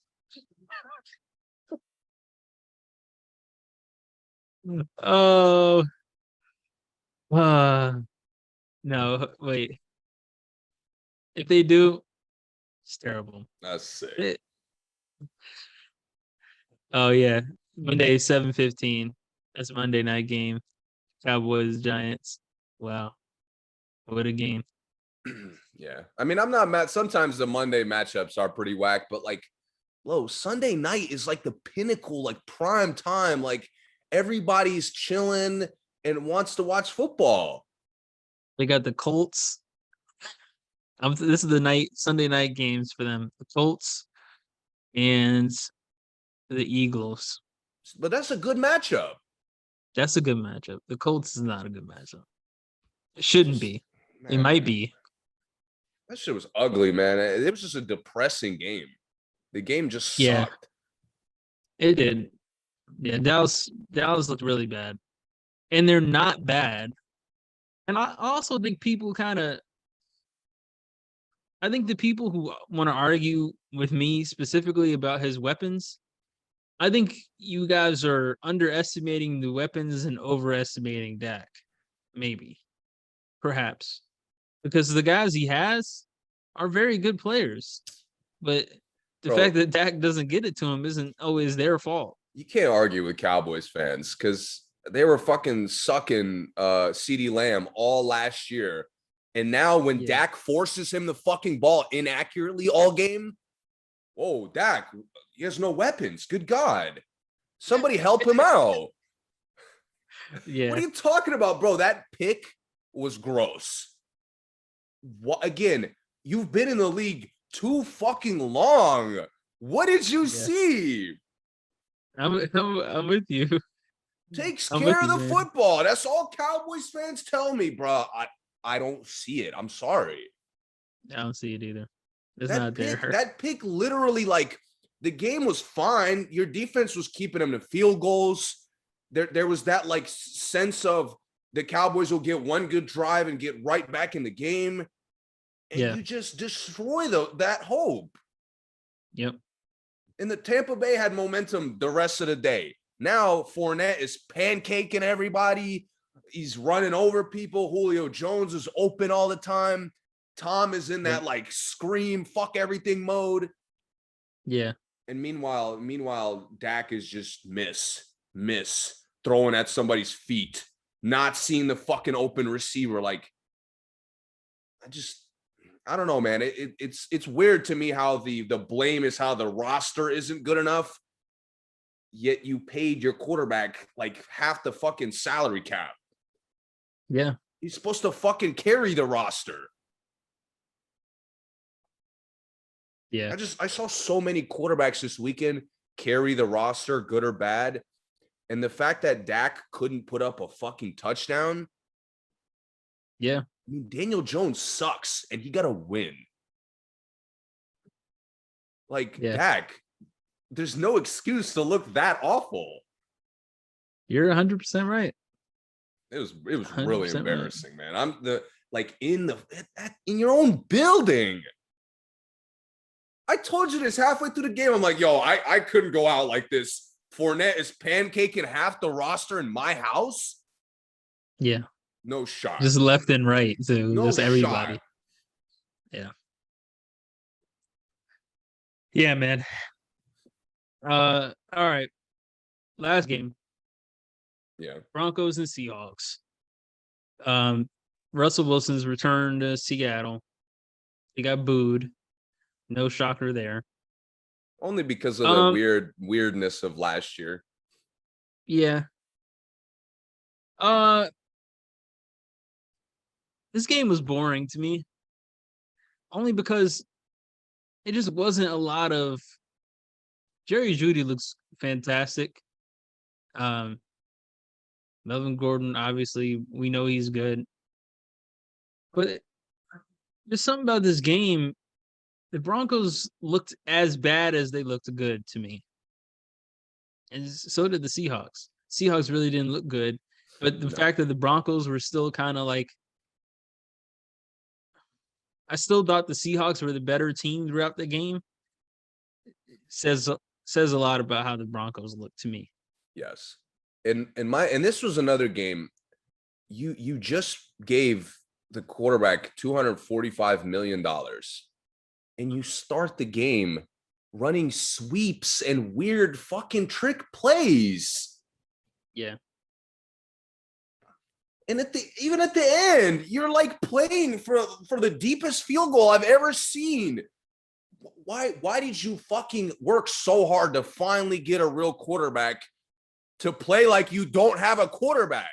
Oh. No, wait. If they do, it's terrible. That's sick. Oh yeah, Monday 7:15. That's a Monday night game. Cowboys Giants. Wow, what a game. Yeah, I mean, I'm not mad. Sometimes the Monday matchups are pretty whack, but Sunday night is like the pinnacle, like prime time. Like everybody's chilling and wants to watch football. They got the Colts. This is the Sunday night games for them. The Colts and the Eagles. But that's a good matchup. That's a good matchup. The Colts is not a good matchup. It shouldn't be. Man, it might be. That shit was ugly, man. It was just a depressing game. The game just sucked. It did. Yeah, Dallas looked really bad. And they're not bad. And I also think I think the people who want to argue with me specifically about his weapons, I think you guys are underestimating the weapons and overestimating Dak. Maybe. Perhaps. Because the guys he has are very good players. But the fact that Dak doesn't get it to him isn't always their fault. You can't argue with Cowboys fans because they were fucking sucking CeeDee Lamb all last year. And now when Dak forces him the fucking ball inaccurately all game, whoa, Dak, he has no weapons. Good God. Somebody help him out. Yeah. What are you talking about, bro? That pick was gross. What, again, you've been in the league too fucking long. What did you see? I'm with you. Takes care of the football. That's all Cowboys fans tell me, bro. I don't see it. I'm sorry. I don't see it either. It's not there. That pick literally, the game was fine. Your defense was keeping them to field goals. There was that sense of the Cowboys will get one good drive and get right back in the game. And you just destroy that hope. Yep. And the Tampa Bay had momentum the rest of the day. Now Fournette is pancaking everybody. He's running over people. Julio Jones is open all the time. Tom is in that scream, fuck everything mode. Yeah. And meanwhile, Dak is just miss, throwing at somebody's feet, not seeing the fucking open receiver. I don't know, man. It's weird to me how the blame is how the roster isn't good enough. Yet you paid your quarterback half the fucking salary cap. Yeah. He's supposed to fucking carry the roster. Yeah. I saw so many quarterbacks this weekend carry the roster, good or bad. And the fact that Dak couldn't put up a fucking touchdown. Yeah. I mean, Daniel Jones sucks and he got to win. Dak, there's no excuse to look that awful. You're 100% right. It was really embarrassing, right, man. like in your own building. I told you this halfway through the game. I'm like, yo, I couldn't go out like this. Fournette is pancaking half the roster in my house. Yeah. No shot. Just left and right. So no just everybody. Shot. Yeah. Yeah, man. All right. Last game. Yeah. Broncos and Seahawks. Russell Wilson's return to Seattle. He got booed. No shocker there. Only because of the weirdness of last year. Yeah. This game was boring to me. Only because it just wasn't a lot of Jerry Jeudy looks fantastic. Melvin Gordon, obviously, we know he's good. But there's something about this game. The Broncos looked as bad as they looked good to me. And so did the Seahawks. Seahawks really didn't look good. But the fact that the Broncos were still kind of like, I still thought the Seahawks were the better team throughout the game. Says a lot about how the Broncos look to me. Yes. And this was another game. You just gave the quarterback $245 million. And you start the game running sweeps and weird fucking trick plays. Yeah. And even at the end, you're like playing for the deepest field goal I've ever seen. Why did you fucking work so hard to finally get a real quarterback to play like you don't have a quarterback?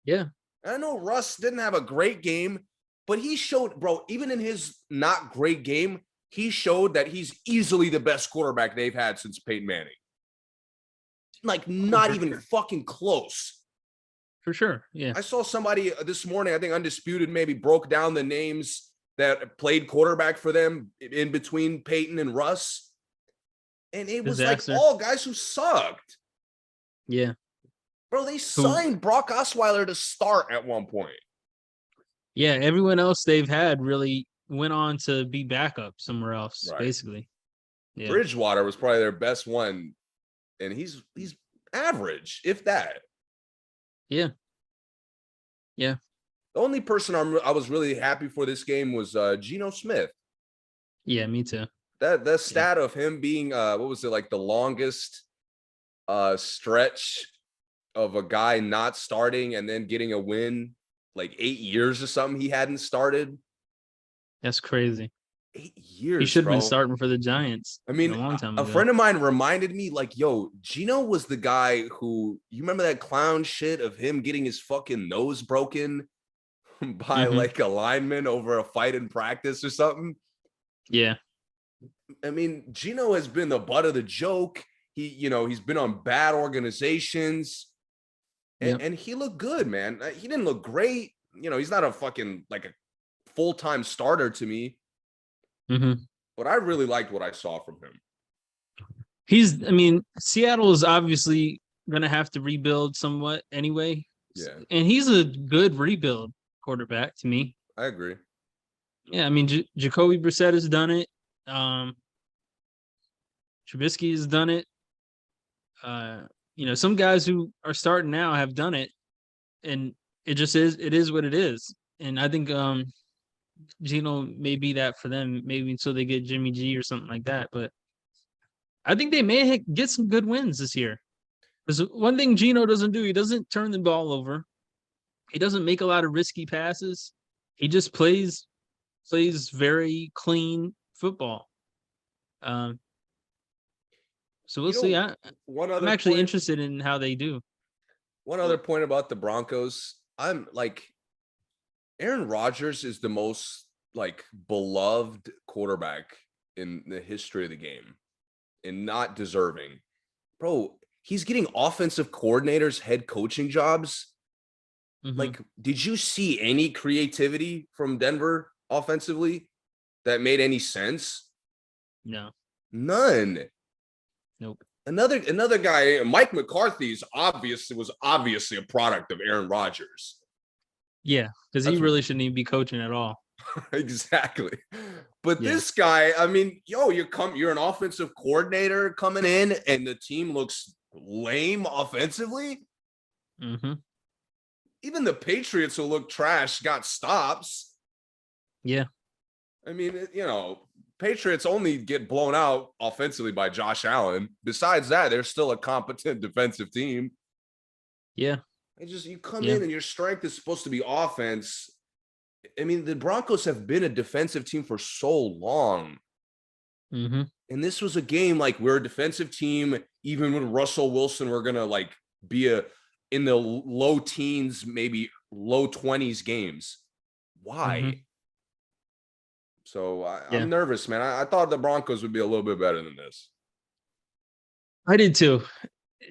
Yeah. I know Russ didn't have a great game, but he showed, bro, even in his not great game, he showed that he's easily the best quarterback they've had since Peyton Manning. Like, not even fucking close. For sure, yeah. I saw somebody this morning, I think Undisputed maybe broke down the names that played quarterback for them in between Peyton and Russ. And it was like all guys who sucked. Yeah. Bro, they signed Brock Osweiler to start at one point. Yeah, everyone else they've had really went on to be backup somewhere else, basically. Yeah. Bridgewater was probably their best one, and he's average, if that. Yeah. Yeah. The only person I was really happy for this game was Geno Smith. Yeah, me too. That stat of him being what was it, like the longest stretch of a guy not starting and then getting a win, like 8 years or something he hadn't started. That's crazy. 8 years. He should have been starting for the Giants. I mean, a long time ago. A friend of mine reminded me, like, yo, Geno was the guy who, you remember that clown shit of him getting his fucking nose broken by like a lineman over a fight in practice or something? Yeah. I mean, Geno has been the butt of the joke. He's been on bad organizations. And he looked good, man. He didn't look great. He's not a fucking like a full-time starter to me. But I really liked what I saw from him. Seattle is obviously going to have to rebuild somewhat anyway. Yeah. And he's a good rebuild quarterback to me. I agree. Yeah, Jacoby Brissett has done it. Trubisky has done it. Some guys who are starting now have done it, and it is what it is. And I think Geno may be that for them, maybe until they get Jimmy G or something like that. But I think they may get some good wins this year. Because one thing Geno doesn't do, he doesn't turn the ball over. He doesn't make a lot of risky passes. He just plays very clean football. So we'll see. I'm actually interested in how they do. One other point about the Broncos. I'm like, Aaron Rodgers is the most like beloved quarterback in the history of the game and not deserving. Bro, he's getting offensive coordinators, head coaching jobs. Like, did you see any creativity from Denver offensively that made any sense? No. None. Nope. Another guy, Mike McCarthy, was obviously a product of Aaron Rodgers. Yeah, because he really shouldn't even be coaching at all. Exactly. But this guy, I mean, you're an offensive coordinator coming in, and the team looks lame offensively. Mm-hmm. Even the Patriots, who look trash, got stops. Yeah. I mean, Patriots only get blown out offensively by Josh Allen. Besides that, they're still a competent defensive team. Yeah. You come in and your strength is supposed to be offense. I mean, the Broncos have been a defensive team for so long. Mm-hmm. And this was a game like we're a defensive team. Even with Russell Wilson, we're going to be in the low teens, maybe low 20s games. Why? Mm-hmm. So I'm nervous, man. I thought the Broncos would be a little bit better than this. I did too.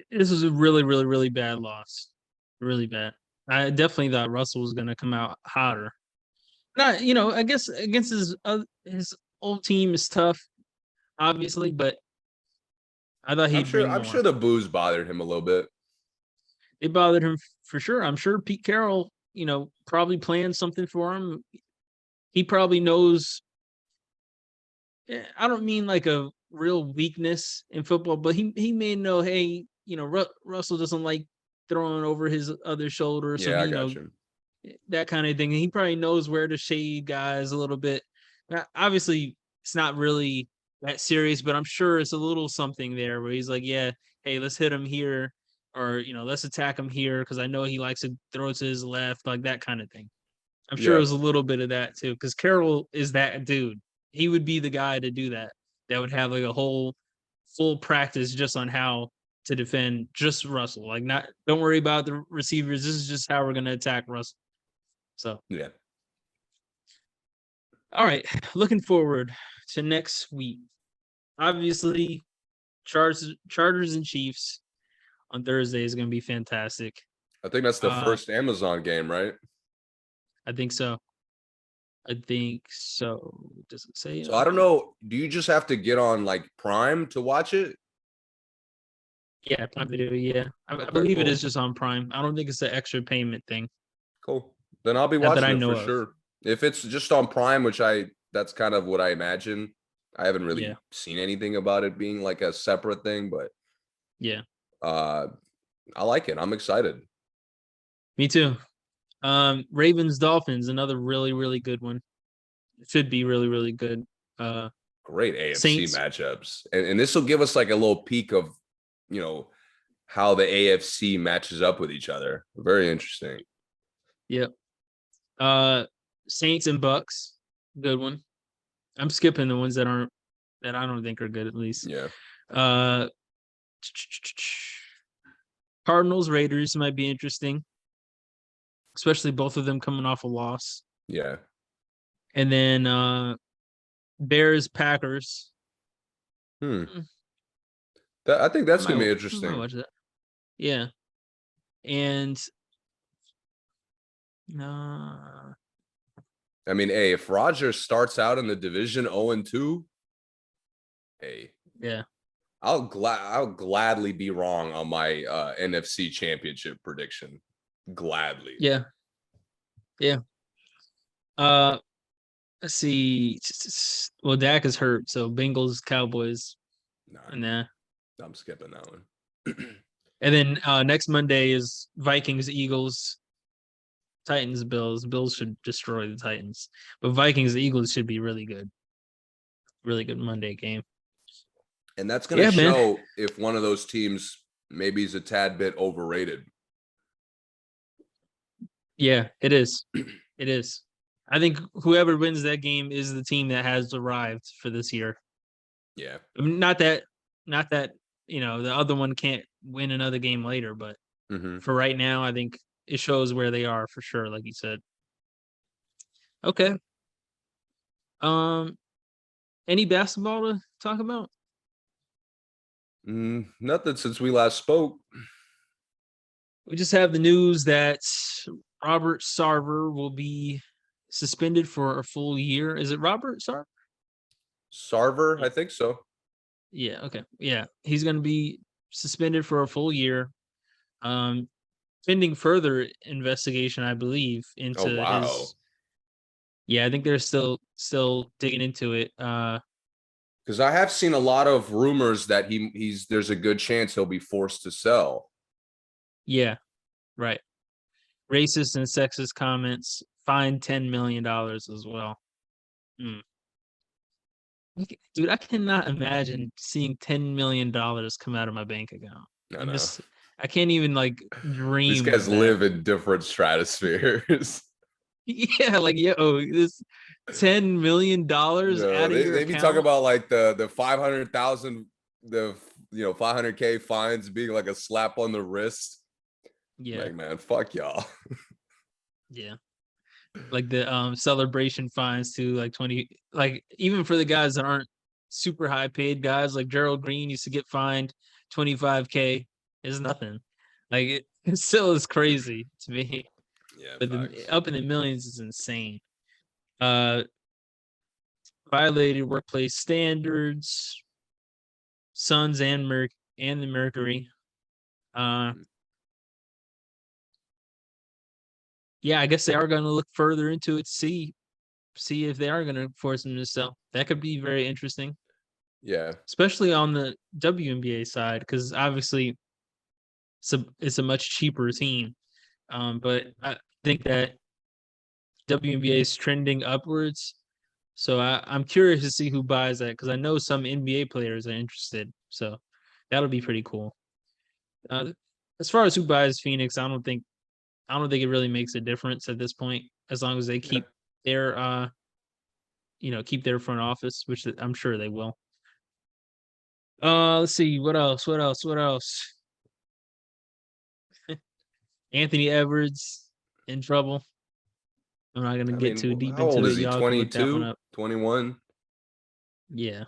This was a really, really, really bad loss. Really bad. I definitely thought Russell was going to come out hotter. Not, I guess against his old team is tough, obviously, but I thought he'd bring more. I'm sure the booze bothered him a little bit. It bothered him for sure. I'm sure Pete Carroll, probably planned something for him. He probably knows. I don't mean like a real weakness in football, but he may know, hey, Russell doesn't like throwing over his other shoulder. So, I got you. That kind of thing. And he probably knows where to shade guys a little bit. Now, obviously, it's not really that serious, but I'm sure it's a little something there where he's like, yeah, hey, let's hit him here, or let's attack him here because I know he likes to throw to his left, like that kind of thing. I'm sure it was a little bit of that too, because Carroll is that dude. He would be the guy to do that. That would have like a whole full practice just on how to defend just Russell. Like, don't worry about the receivers. This is just how we're gonna attack Russell. So all right. Looking forward to next week. Obviously, Chargers and Chiefs on Thursday is gonna be fantastic. I think that's the first Amazon game, right? I think so. Does it say? So I don't know. Do you just have to get on Prime to watch it? Yeah, Prime Video. Yeah, I believe it is just on Prime. I don't think it's an extra payment thing. Cool. Then I'll be watching it for sure. If it's just on Prime, that's kind of what I imagine. I haven't really seen anything about it being like a separate thing, but I like it. I'm excited. Me too. Ravens Dolphins, another really, really good one. It should be really, really good. Great AFC matchups. And this will give us like a little peek of, how the AFC matches up with each other. Very interesting. Yep. Saints and Bucs, good one. I'm skipping the ones that I don't think are good, at least. Yeah. Cardinals, Raiders might be interesting, especially both of them coming off a loss. Yeah. And then Bears, Packers. I think that's going to be interesting. I watch that. Yeah. And I mean, hey, if Rodgers starts out in the division 0-2, hey. Yeah. I'll gladly be wrong on my NFC championship prediction. Gladly. Yeah. Yeah. Let's see. Well, Dak is hurt, so Bengals, Cowboys. Nah. I'm skipping that one. And then next Monday is Vikings, Eagles, Titans, Bills. Bills should destroy the Titans. But Vikings, Eagles should be really good. Really good Monday game. And that's going to show if one of those teams maybe is a tad bit overrated. Yeah, it is. It is. I think whoever wins that game is the team that has arrived for this year. Yeah. I mean, not that the other one can't win another game later, but for right now, I think it shows where they are for sure, like you said. Okay. Any basketball to talk about? Nothing since we last spoke. We just have the news that Robert Sarver will be suspended for a full year. Is it Robert Sarver? Sarver, I think so. Yeah. Okay. Yeah, he's going to be suspended for a full year. pending further investigation, I believe, into his. Yeah, I think they're still digging into it. Because I have seen a lot of rumors that there's a good chance he'll be forced to sell. Yeah, right. Racist and sexist comments, fined $10 million as well. Dude, I cannot imagine seeing $10 million come out of my bank account. I can't even dream. These guys live in different stratospheres. Yeah, this $10 million out of your account. They be talking about the 500,000, the 500K fines being like a slap on the wrist. Yeah, man, fuck y'all. Yeah, the celebration fines too, 20, even for the guys that aren't super high paid guys, like Gerald Green used to get fined $25K. Is nothing. It still is crazy to me. Yeah, but up in the millions is insane. Violated workplace standards, Suns and the Mercury. Yeah, I guess they are going to look further into it, see if they are going to force him to sell. That could be very interesting. Yeah, especially on the WNBA side, because obviously it's a much cheaper team. But I think that WNBA is trending upwards. So I'm curious to see who buys that, because I know some NBA players are interested. So that'll be pretty cool. As far as who buys Phoenix, I don't think it really makes a difference at this point, as long as they keep their keep their front office, which I'm sure they will. Let's see what else. Anthony Edwards in trouble. I'm not gonna get too deep how old into is it. he? Y'all 22, 21. Yeah.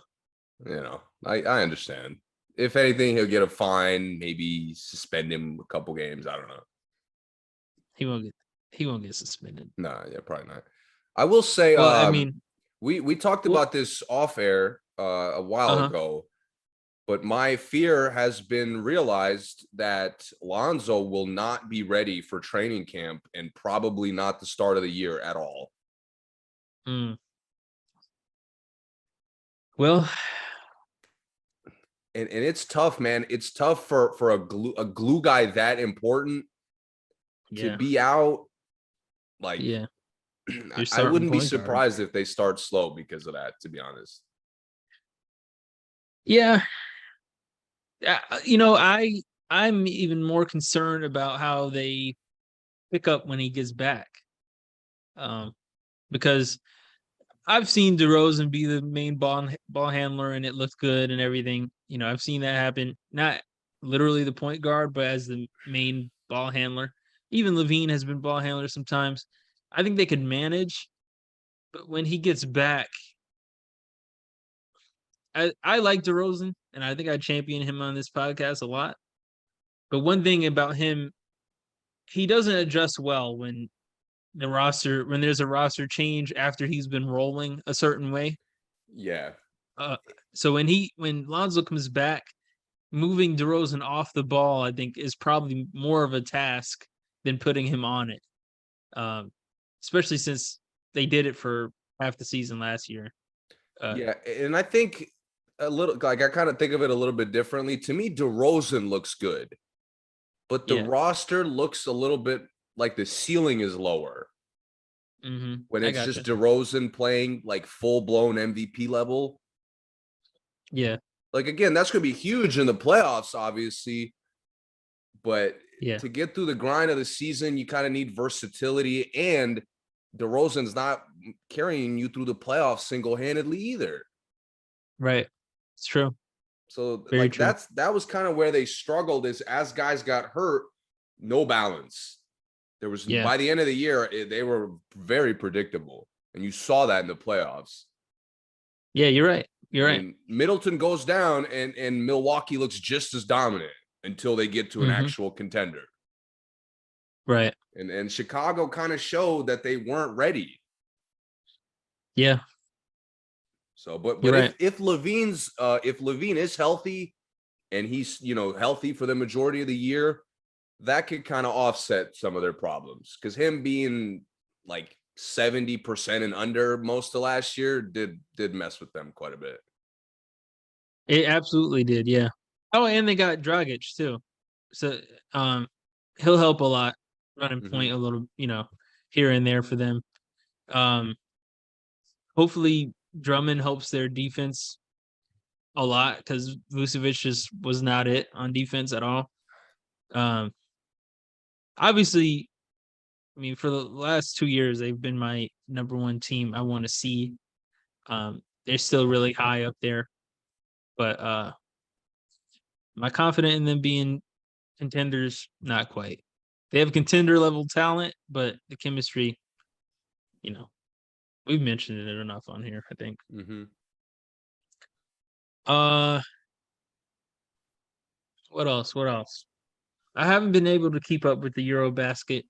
I understand. If anything, he'll get a fine, maybe suspend him a couple games. I don't know. He won't get suspended. Nah, yeah, probably not. I will say, we talked about this off air a while ago, but my fear has been realized that Lonzo will not be ready for training camp, and probably not the start of the year at all. Well, and it's tough, man. It's tough for a glue guy that important to be out. I wouldn't be surprised if they start slow because of that, to be honest. Yeah. I'm even more concerned about how they pick up when he gets back. Because I've seen DeRozan be the main ball handler, and it looked good and everything. I've seen that happen. Not literally the point guard, but as the main ball handler. Even Levine has been ball handler sometimes. I think they could manage, but when he gets back, I like DeRozan, and I think I champion him on this podcast a lot. But one thing about him, he doesn't adjust well when there's a roster change after he's been rolling a certain way. Yeah. So when Lonzo comes back, moving DeRozan off the ball, I think, is probably more of a task than putting him on it. Especially since they did it for half the season last year. Yeah, and I think a little, I kind of think of it a little bit differently. To me, DeRozan looks good, but the roster looks a little bit like the ceiling is lower. When it's just DeRozan playing full-blown MVP level. Yeah. Again, that's going to be huge in the playoffs, obviously. But to get through the grind of the season, you kind of need versatility. And DeRozan's not carrying you through the playoffs single-handedly either. Right. It's true. So that was kind of where they struggled, is as guys got hurt, no balance. There was by the end of the year, they were very predictable. And you saw that in the playoffs. Yeah, you're right. Middleton goes down and Milwaukee looks just as dominant until they get to an actual contender. Right. And Chicago kind of showed that they weren't ready. Yeah. So, but if Levine is healthy and he's, healthy for the majority of the year, that could kind of offset some of their problems, because him being like 70% and under most of last year did mess with them quite a bit. It absolutely did, yeah. Oh, and they got Dragic too. So he'll help a lot running point a little, here and there for them. Hopefully Drummond helps their defense a lot, because Vucevic just was not it on defense at all. Obviously, I mean, for the last 2 years, they've been my number one team I want to see. They're still really high up there, but am I confident in them being contenders? Not quite. They have contender level talent, but the chemistry, we've mentioned it enough on here, I think. What else? I haven't been able to keep up with the Eurobasket,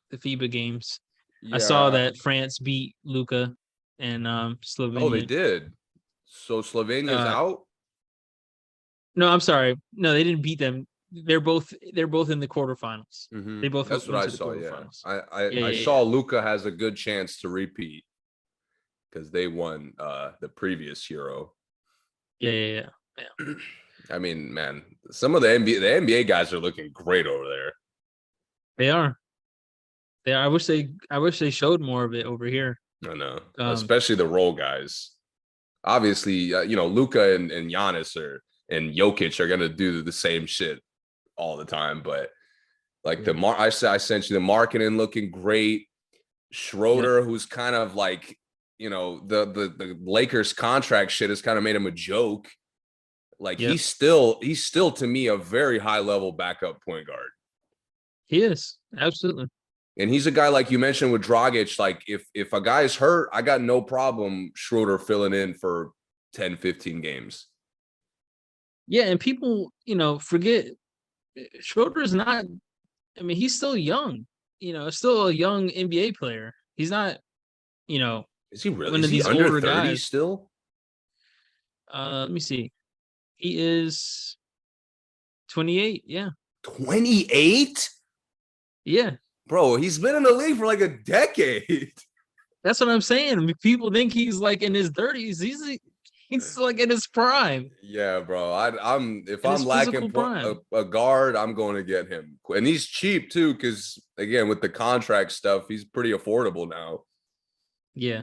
the FIBA games. Yeah. I saw that France beat Luka and Slovenia. Oh, they did. So Slovenia's out? No, I'm sorry. No, they didn't beat them. They're both in the quarterfinals. They both. That's what I saw. Yeah, I saw Luka has a good chance to repeat, because they won the previous Euro. Yeah. I mean, man, some of the NBA guys are looking great over there. They are. I wish they showed more of it over here. I know, especially the role guys. Obviously, Luka and Giannis and Jokic are gonna do the same shit all the time, but like I sent you the marketing looking great. Schroeder, who's kind of like, the Lakers contract shit has kind of made him a joke. Like he's still to me a very high level backup point guard. He is, absolutely. And he's a guy, like you mentioned with Dragic, like if a guy's hurt, I got no problem Schroeder filling in for 10, 15 games. Yeah, and people, forget Schroeder's not, I mean, he's still young, still a young NBA player. He's not, is he really? Is he under 30 guys. Still? Let me see. He is 28. Yeah. 28? Yeah. Bro, he's been in the league for like a decade. That's what I'm saying. I mean, people think he's like in his 30s. He's like in his prime. Yeah, bro. I'm lacking a guard, I'm going to get him. And he's cheap too, because again, with the contract stuff, he's pretty affordable now. Yeah.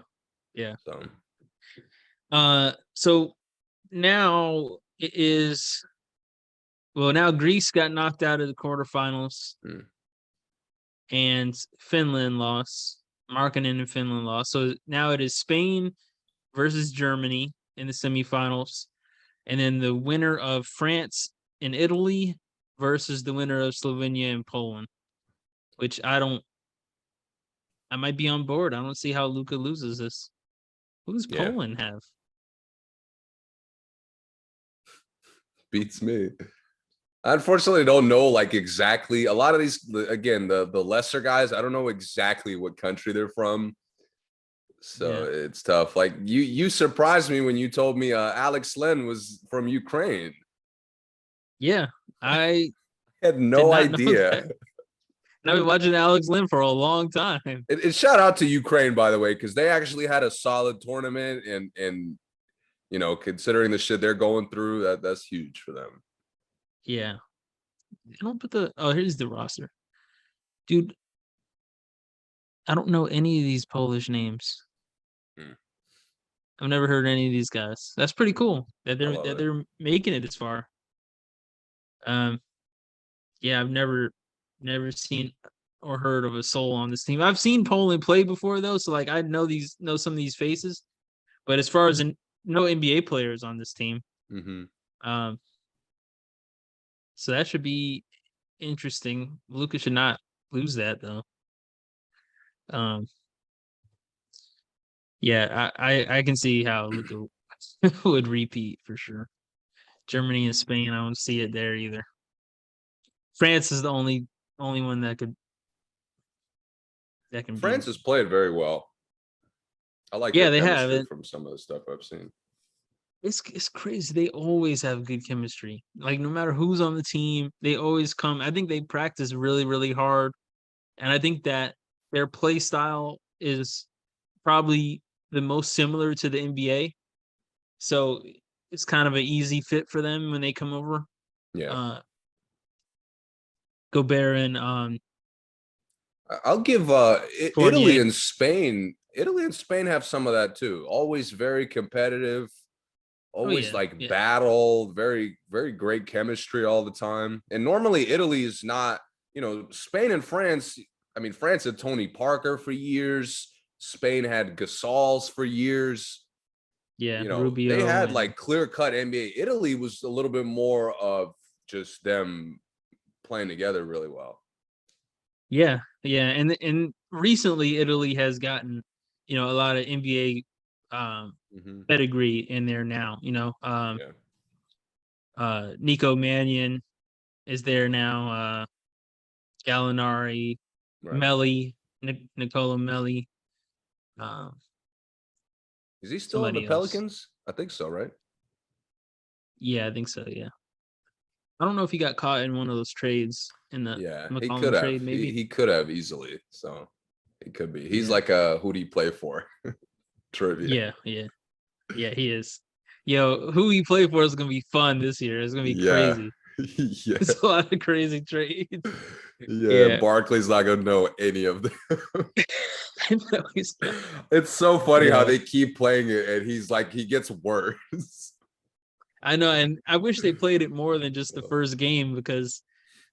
So now it is, now Greece got knocked out of the quarterfinals. And Finland lost. Markkanen and Finland lost. So now it is Spain versus Germany in the semifinals. And then the winner of France and Italy versus the winner of Slovenia and Poland. Which I might be on board. I don't see how Luka loses this. Who does Poland have? Beats me. I unfortunately don't know like exactly. A lot of these, again, the lesser guys, I don't know exactly what country they're from. So it's tough. Like you surprised me when you told me Alex Len was from Ukraine. Yeah, I had no idea. And I've been watching Alex Len for a long time. And shout out to Ukraine, by the way, because they actually had a solid tournament, and considering the shit they're going through, that's huge for them. Yeah. I don't put here's the roster. Dude, I don't know any of these Polish names. I've never heard any of these guys. That's pretty cool that they're making it this far. Yeah, I've never seen or heard of a soul on this team. I've seen Poland play before though, so like I know some of these faces. But as far as no NBA players on this team. So that should be interesting. Luka should not lose that though. Yeah, I can see how Luka would repeat for sure. Germany and Spain, I don't see it there either. France is the only one that can. France has played very well. I like. Yeah, they have it from some of the stuff I've seen. It's crazy. They always have good chemistry. Like no matter who's on the team, they always come. I think they practice really, really hard. And I think that their play style is probably the most similar to the NBA. So it's kind of an easy fit for them when they come over. Yeah. Gobert and I'll give Fournier. Italy and Spain. Italy and Spain have some of that too. Always very competitive, always battle, very, very great chemistry all the time. And normally Italy is not, Spain and France. I mean, France had Tony Parker for years. Spain had Gasols for years. Yeah, Rubio. They had like clear-cut NBA. Italy was a little bit more of just them playing together really well. Yeah, and recently Italy has gotten, a lot of NBA pedigree in there now. Nico Mannion is there now. Gallinari, Melli, Nicola Melli. Is he still on the Pelicans? I think so, right? Yeah, I think so. Yeah. I don't know if he got caught in one of those trades in the he could have. Trade, maybe he could have easily. So it could be. He's like a who do you play for? Trivia. Yeah, he is. Who he play for is gonna be fun this year. It's gonna be crazy. Yeah. It's a lot of crazy trades. Yeah, Barkley's not gonna know any of them. No, he's not. It's so funny how they keep playing it, and he's like, he gets worse. I know, and I wish they played it more than just the first game because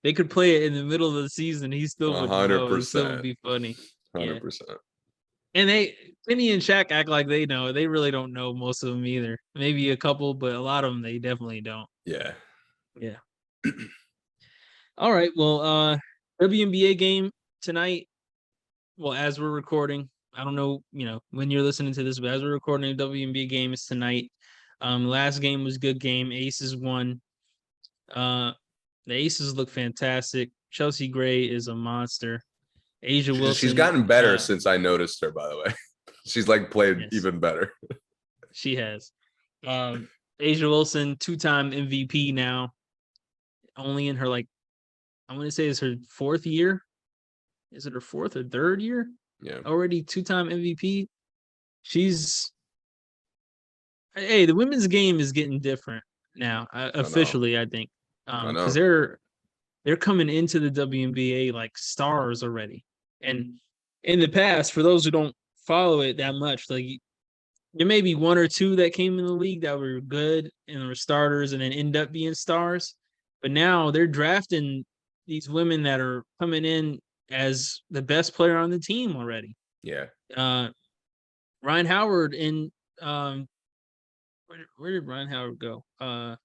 they could play it in the middle of the season. He still would know. It still would be funny. 100%. And Penny and Shaq act like they know. They really don't know most of them either. Maybe a couple, but a lot of them they definitely don't. Yeah. All right. Well, WNBA game tonight. Well, as we're recording, I don't know, when you're listening to this, but as we're recording, the WNBA game is tonight. Last game was a good game. Aces won. The Aces look fantastic. Chelsea Gray is a monster. Asia Wilson. She's gotten better since I noticed her, by the way. She's played even better. She has. Asia Wilson, 2-time MVP now. Only in her, I want to say it's her 4th year. Is it her 4th or 3rd year? Yeah. Already 2-time MVP. Hey, the women's game is getting different now, officially, I think. Because they're coming into the WNBA like stars already. And in the past, for those who don't follow it that much, there may be 1 or 2 that came in the league that were good and were starters and then end up being stars. But now they're drafting these women that are coming in as the best player on the team already. Yeah. Ryan Howard in where did Ryan Howard go? I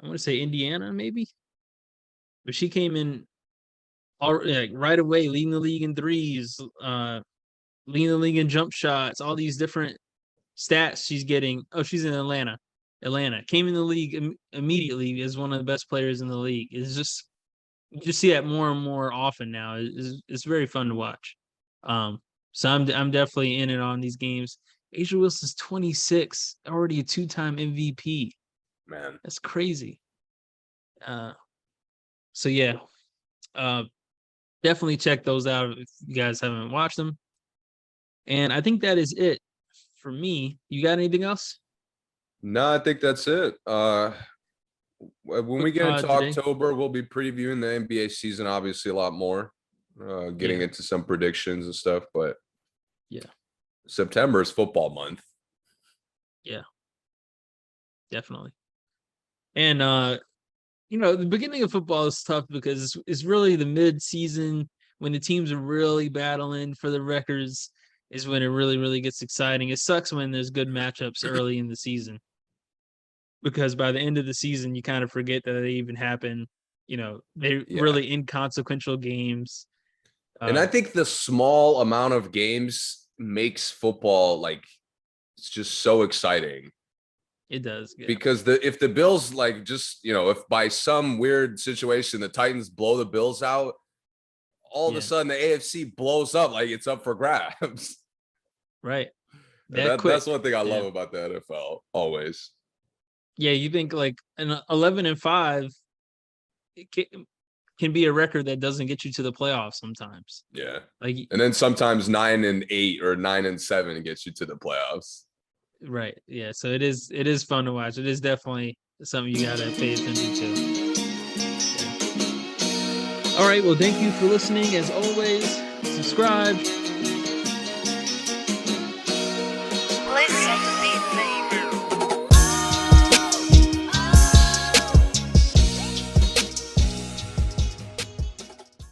want to say Indiana, maybe. But she came in right away, leading the league in threes, leading the league in jump shots, all these different stats she's getting. Oh, she's in Atlanta. Came in the league immediately as one of the best players in the league. It's just you just see that more and more often now. It's very fun to watch. So I'm definitely in it on these games. Asia Wilson's 26, already a 2-time MVP. Man, that's crazy. So yeah, definitely check those out if you guys haven't watched them. And I think that is it for me. You got anything else? No, I think that's it. When we get into October, we'll be previewing the NBA season, obviously a lot more, getting into some predictions and stuff. But September is football month. Yeah, definitely. And the beginning of football is tough because it's really the mid-season when the teams are really battling for the records is when it really, really gets exciting. It sucks when there's good matchups early in the season because by the end of the season, you kind of forget that they even happen. They're really inconsequential games. And I think the small amount of games makes football it's just so exciting. It does. Yeah. Because if the Bills if by some weird situation the Titans blow the Bills out, all of a sudden the AFC blows up like it's up for grabs. Right. That's one thing I love about the NFL always. Yeah, you think like an 11-5 can be a record that doesn't get you to the playoffs sometimes. Yeah. Like, and then sometimes 9-8 or 9-7 gets you to the playoffs. Right. Yeah. So it is fun to watch. It is definitely something you gotta pay attention to. Yeah. All right. Well, thank you for listening. As always, subscribe,